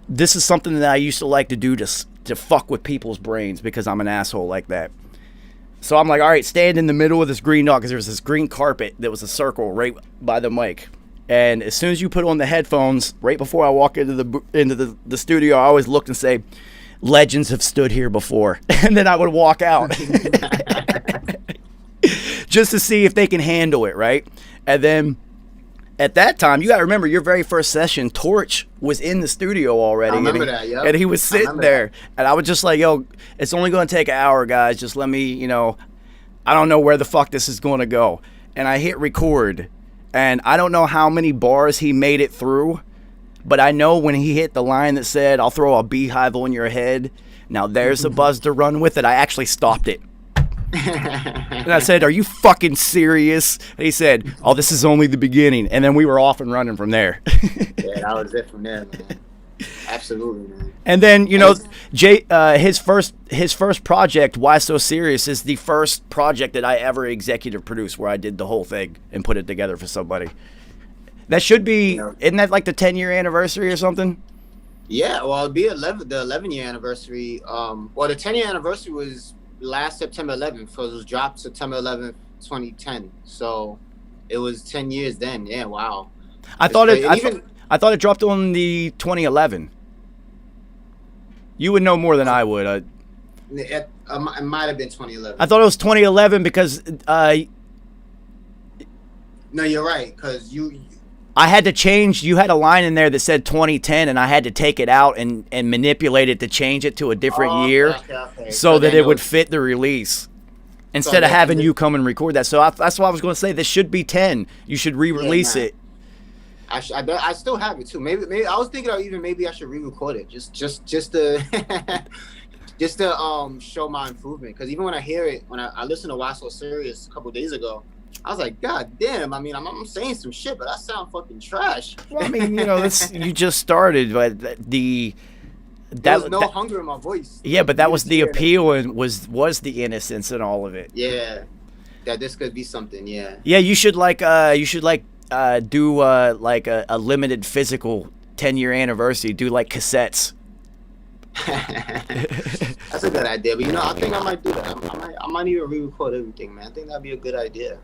this is something that I used to like to do to fuck with people's brains, because I'm an asshole like that. So I'm like, all right, stand in the middle of this green dot, because there was this green carpet that was a circle right by the mic. And as soon as you put on the headphones, right before I walk into the studio, I always look and say, legends have stood here before. And then I would walk out just to see if they can handle it, right? And then at that time, you got to remember, your very first session, Torch was in the studio already. I remember that, yeah. And he was sitting there. And I was just like, yo, it's only going to take an hour, guys. Just let me, I don't know where the fuck this is going to go. And I hit record. And I don't know how many bars he made it through, but I know when he hit the line that said, I'll throw a beehive on your head, now there's a buzz to run with it, I actually stopped it. And I said, are you fucking serious? And he said, oh, this is only the beginning. And then we were off and running from there. Yeah, that was it from there, man. Absolutely, man. And then, his first project, Why So Serious, is the first project that I ever executive produced, where I did the whole thing and put it together for somebody. That should be, isn't that like the 10-year anniversary or something? Yeah, well, it'll be the 11-year anniversary. The 10-year anniversary was last September 11th, because it was dropped September 11th, 2010. So it was 10 years then. Yeah, wow. I thought it dropped on the 2011. You would know more than I would. It might have been 2011. I thought it was 2011 because no, you're right, because I had to change. You had a line in there that said 2010, and I had to take it out and manipulate it to change it to a different year, okay. So that it would fit the release. Instead of having you come and record that. So that's why I was going to say this should be 10. You should re-release it. I still have it too. Maybe I was thinking of maybe I should re-record it just to just to show my improvement. Because even when I hear it, when I listened to Why So Serious a couple days ago, I was like, God damn! I mean, I'm saying some shit, but I sound fucking trash. Well, I mean, you just started, but there was no hunger in my voice. Yeah, but that was the appeal, and was the innocence and all of it. Yeah, that this could be something. Yeah. Yeah, you should do a limited physical 10-year anniversary. Do like cassettes. That's a good idea, but I think I might do that. I might even re-record everything, man. I think that'd be a good idea.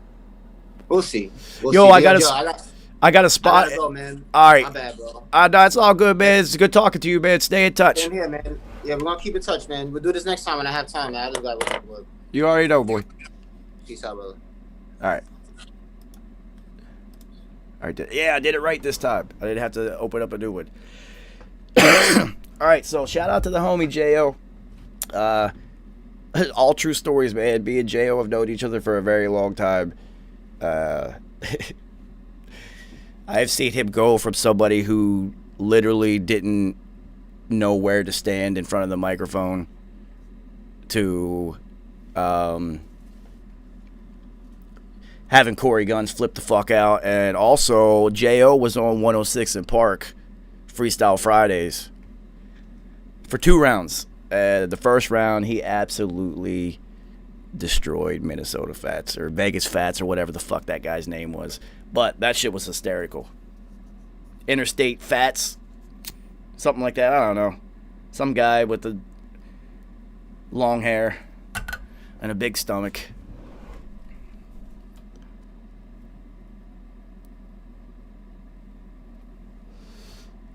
We'll see. I got a spot. I gotta go, man. All right. My bad, bro. No, it's all good, man. It's good talking to you, man. Stay in touch. Same here, man. Yeah, we're gonna keep in touch, man. We'll do this next time when I have time, man. I just gotta work. You already know, boy. Peace out, brother. All right. Yeah, I did it right this time. I didn't have to open up a new one. All right, so shout out to the homie J.O. All true stories, man. Me and J.O. have known each other for a very long time. I've seen him go from somebody who literally didn't know where to stand in front of the microphone to having Corey Guns flip the fuck out. And also, J.O. was on 106 in Park, Freestyle Fridays, for 2 rounds. The first round, he absolutely destroyed Minnesota Fats, or Vegas Fats, or whatever the fuck that guy's name was. But that shit was hysterical. Interstate Fats, something like that, I don't know. Some guy with the long hair and a big stomach.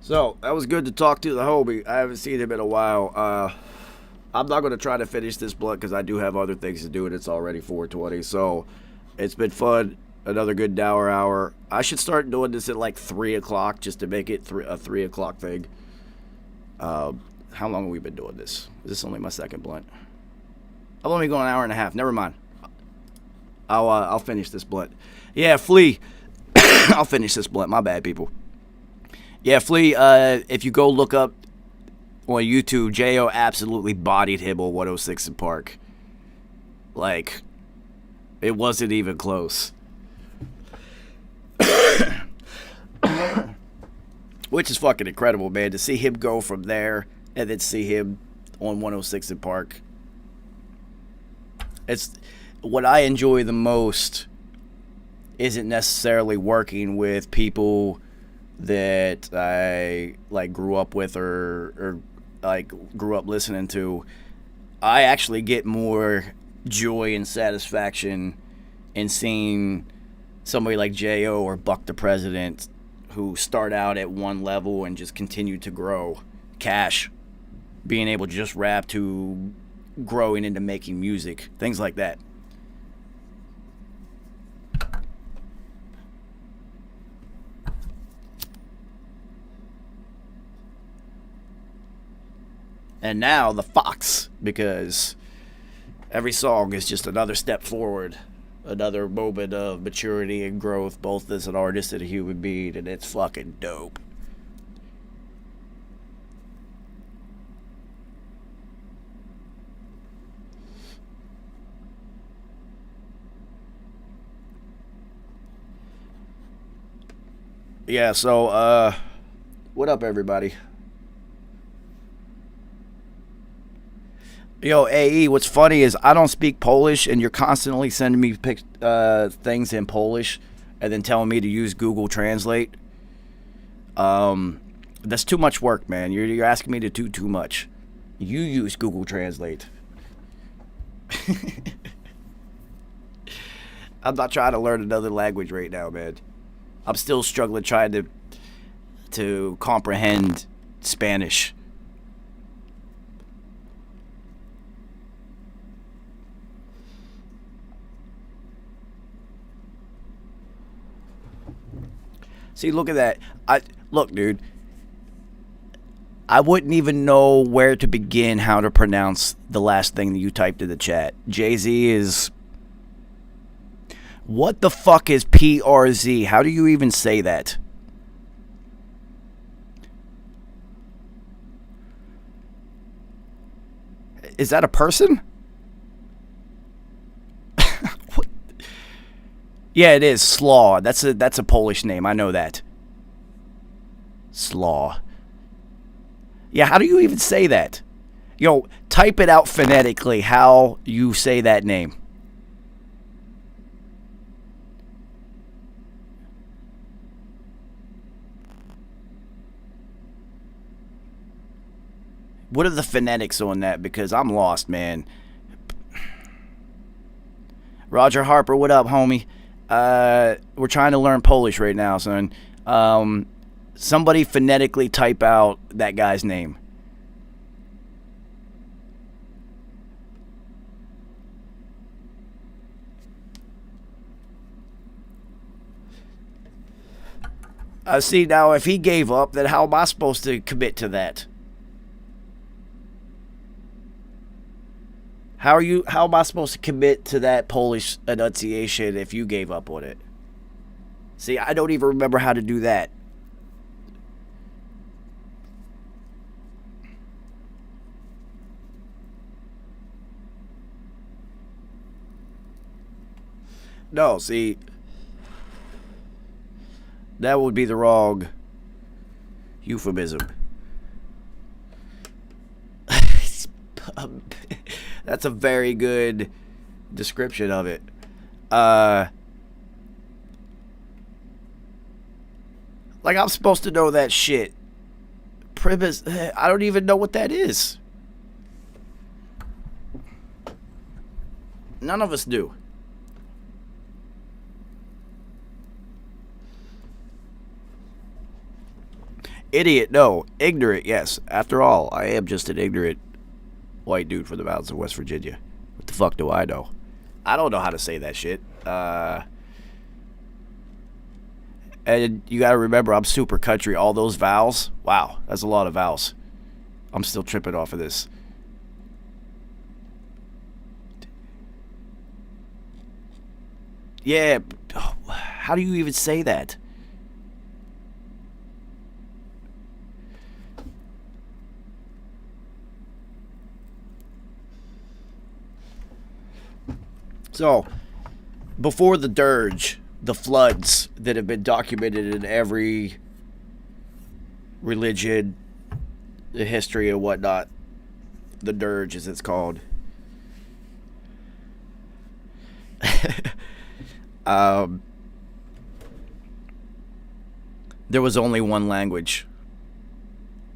So, that was good to talk to the homie. I haven't seen him in a while. I'm not going to try to finish this blunt because I do have other things to do, and it's already 4:20. So, it's been fun. Another good Dour hour. I should start doing this at like 3 o'clock just to make it a 3 o'clock thing. How long have we been doing this? Is this only my second blunt? I've only gone an hour and a half. Never mind. I'll finish this blunt. Yeah, Flea. I'll finish this blunt. My bad, people. Yeah, Flea, if you go look up on YouTube, J.O. absolutely bodied him on 106 in Park. Like, it wasn't even close. Which is fucking incredible, man, to see him go from there and then see him on 106 in Park. It's what I enjoy the most isn't necessarily working with people that I like grew up with or like grew up listening to. I actually get more joy and satisfaction in seeing somebody like J.O. or Buck the President who start out at one level and just continue to grow. Cash, being able to just rap, to growing into making music, things like that. And now the Fox, because every song is just another step forward, another moment of maturity and growth, both as an artist and a human being, and it's fucking dope. Yeah, so, what up, everybody? Yo, AE, what's funny is I don't speak Polish, and you're constantly sending me things in Polish and then telling me to use Google Translate. That's too much work, man. You're asking me to do too much. You use Google Translate. I'm not trying to learn another language right now, man. I'm still struggling trying to comprehend Spanish. See, look at that. Look, dude. I wouldn't even know where to begin how to pronounce the last thing that you typed in the chat. Jay-Z is... What the fuck is PRZ? How do you even say that? Is that a person? What? Yeah, it is. Slaw. That's a Polish name. I know that. Slaw. Yeah, how do you even say that? Yo, type it out phonetically how you say that name. What are the phonetics on that? Because I'm lost, man. Roger Harper, what up, homie? We're trying to learn Polish right now, son. Somebody phonetically type out that guy's name. See, now, if he gave up, then how am I supposed to commit to that? How am I supposed to commit to that Polish enunciation if you gave up on it? See, I don't even remember how to do that. No, see, that would be the wrong euphemism. That's a very good description of it. Like, I'm supposed to know that shit. Premise, I don't even know what that is. None of us do. Idiot, no. Ignorant, yes. After all, I am just an ignorant white dude from the mountains of West Virginia. What the fuck do I know? I don't know how to say that shit. And you gotta remember, I'm super country. All those vowels, wow, that's a lot of vowels. I'm still tripping off of this. Yeah, how do you even say that? So, before the dirge, the floods that have been documented in every religion, the history and whatnot, the dirge as it's called. There was only one language.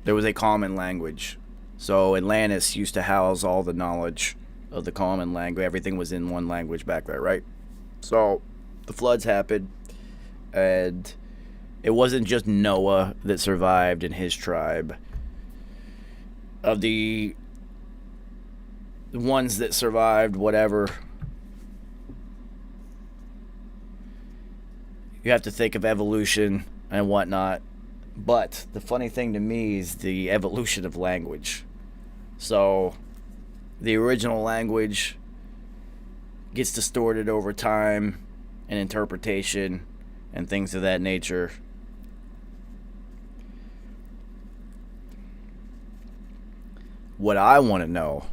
There was a common language. So Atlantis used to house all the knowledge of the common language. Everything was in one language back there, right? So the floods happened, and it wasn't just Noah that survived and his tribe. Of the ones that survived, whatever, you have to think of evolution and whatnot. But the funny thing to me is the evolution of language. So the original language gets distorted over time and interpretation and things of that nature. What I want to know,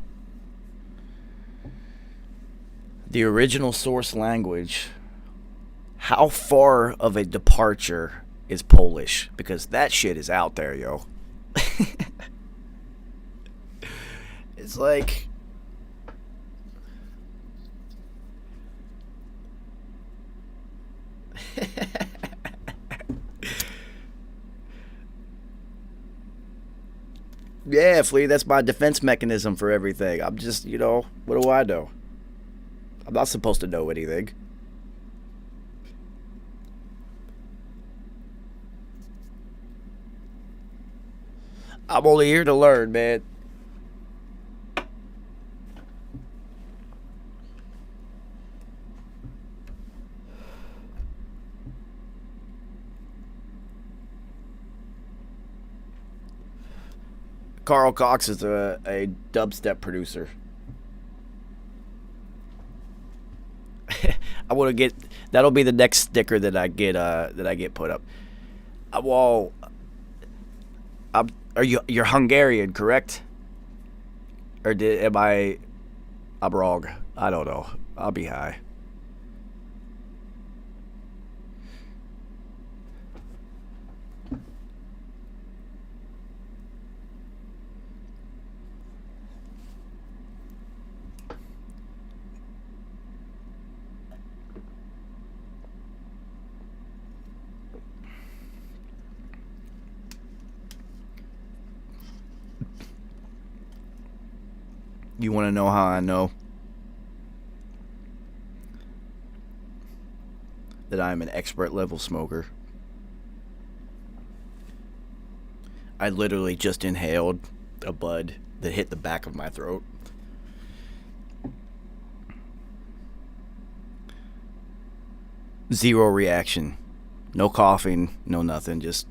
the original source language, how far of a departure is Polish? Because that shit is out there, yo. It's like, yeah, Flea, that's my defense mechanism for everything. I'm just, what do I know? I'm not supposed to know anything. I'm only here to learn, man. Carl Cox is a dubstep producer. I want to get, that'll be the next sticker that I get put up. You're Hungarian, correct? Or I'm wrong. I don't know. I'll be high. You want to know how I know that I'm an expert level smoker? I literally just inhaled a bud that hit the back of my throat. Zero reaction. No coughing, no nothing. Just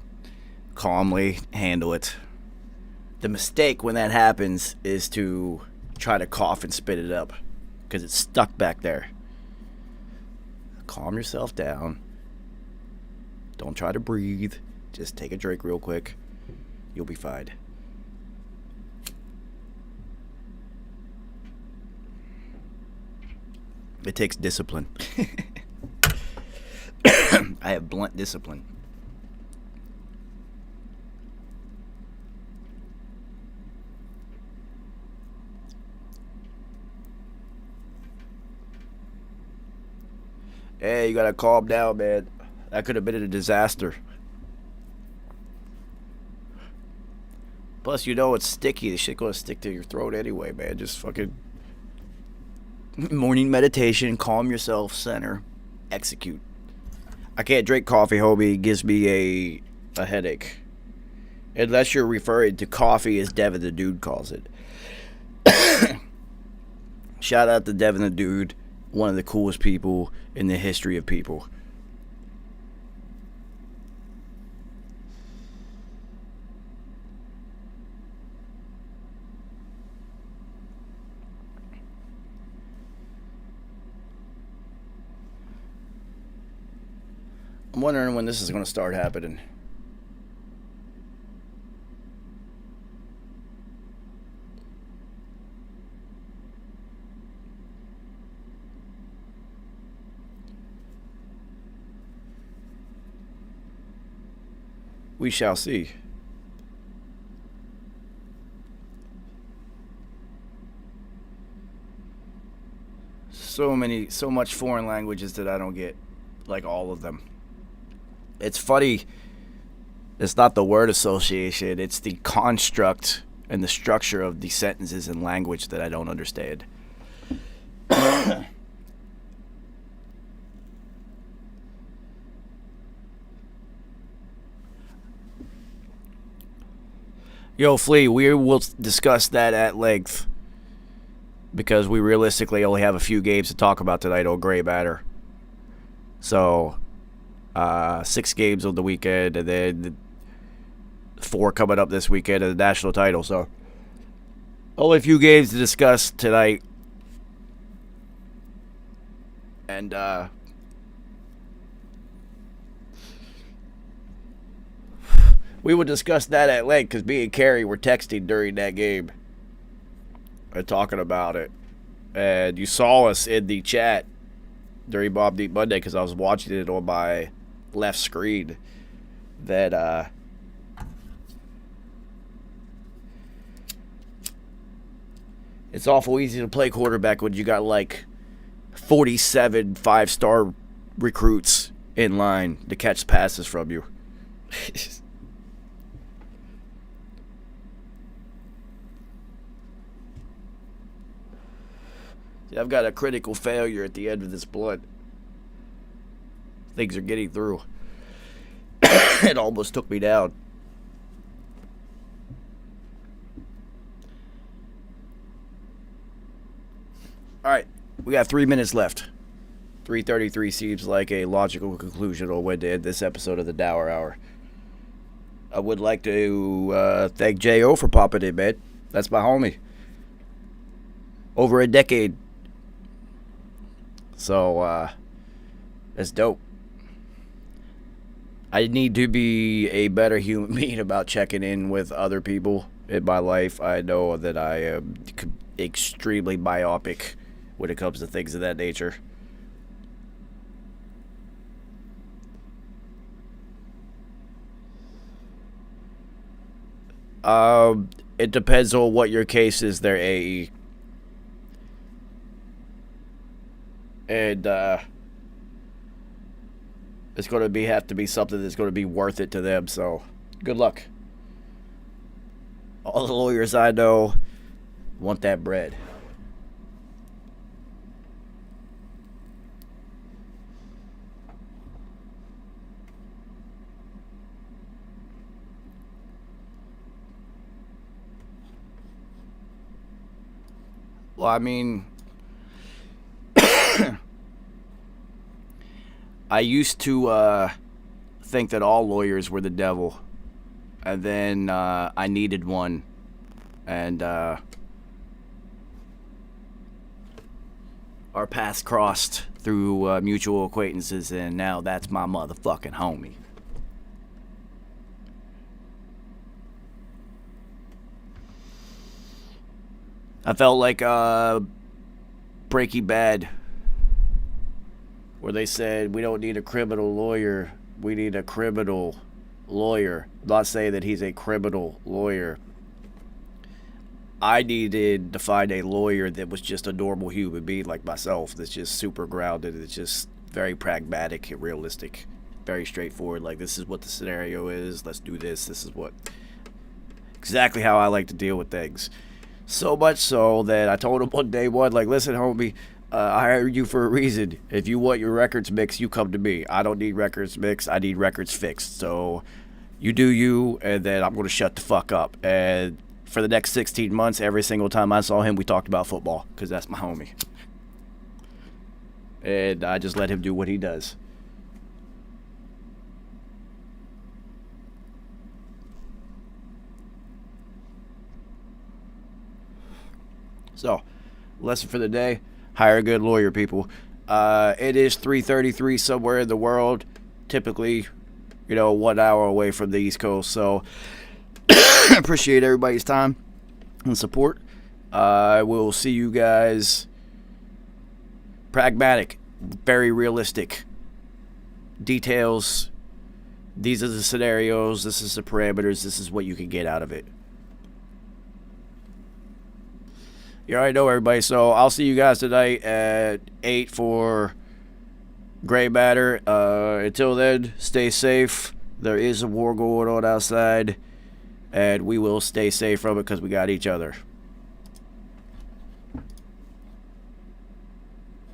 calmly handle it. The mistake when that happens is to try to cough and spit it up because it's stuck back there. Calm yourself down. Don't try to breathe. Just take a drink real quick. You'll be fine. It takes discipline. I have blunt discipline. Hey, you gotta calm down, man. That could have been a disaster. Plus, you know it's sticky. The shit gonna stick to your throat anyway, man. Just fucking morning meditation, calm yourself, center, execute. I can't drink coffee, homie. It gives me a headache. Unless you're referring to coffee as Devin the Dude calls it. Shout out to Devin the Dude, one of the coolest people in the history of people. I'm wondering when this is going to start happening. We shall see. So much foreign languages that I don't get, like all of them. It's funny. It's not the word association. It's the construct and the structure of the sentences and language that I don't understand. Yo, Flea, we will discuss that at length because we realistically only have a few games to talk about tonight on Gray Matter. So, 6 games on the weekend, and then 4 coming up this weekend of the national title. So, only a few games to discuss tonight. And, we will discuss that at length because me and Carrie were texting during that game and talking about it. And you saw us in the chat during Bob Deep Monday because I was watching it on my left screen. That it's awful easy to play quarterback when you got like 47 5-star recruits in line to catch passes from you. I've got a critical failure at the end of this blood. Things are getting through. It almost took me down. Alright, we got 3 minutes left. 3:33 seems like a logical conclusion on when to end this episode of the Dour Hour. I would like to thank J.O. for popping in, man. That's my homie. Over a decade. So, that's dope. I need to be a better human being about checking in with other people in my life. I know that I am extremely myopic when it comes to things of that nature. It depends on what your case is there, AE. And it's going to have to be something that's going to be worth it to them. So, good luck. All the lawyers I know want that bread. Well, I mean, I used to think that all lawyers were the devil, and then I needed one, and our paths crossed through mutual acquaintances, and now that's my motherfucking homie. I felt like Breaking Bad where they said we don't need a criminal lawyer, we need a criminal lawyer. I'm not saying that he's a criminal lawyer. I needed to find a lawyer that was just a normal human being like myself, that's just super grounded, that's just very pragmatic and realistic, very straightforward. Like, this is what the scenario is, let's do this, this is what, exactly how I like to deal with things. So much so that I told him on day one, like, listen, homie, I hired you for a reason. If you want your records mixed, you come to me. I don't need records mixed, I need records fixed. So you do you, and then I'm going to shut the fuck up. And for the next 16 months, every single time I saw him, we talked about football, because that's my homie. And I just let him do what he does. So, lesson for the day, hire a good lawyer, people. It is 3:33 somewhere in the world, typically, 1 hour away from the East Coast. So, appreciate everybody's time and support. I will see you guys. Pragmatic, very realistic. Details. These are the scenarios. This is the parameters. This is what you can get out of it. You already know, everybody. So I'll see you guys tonight at 8 for Gray Matter. Until then, stay safe. There is a war going on outside. And we will stay safe from it because we got each other.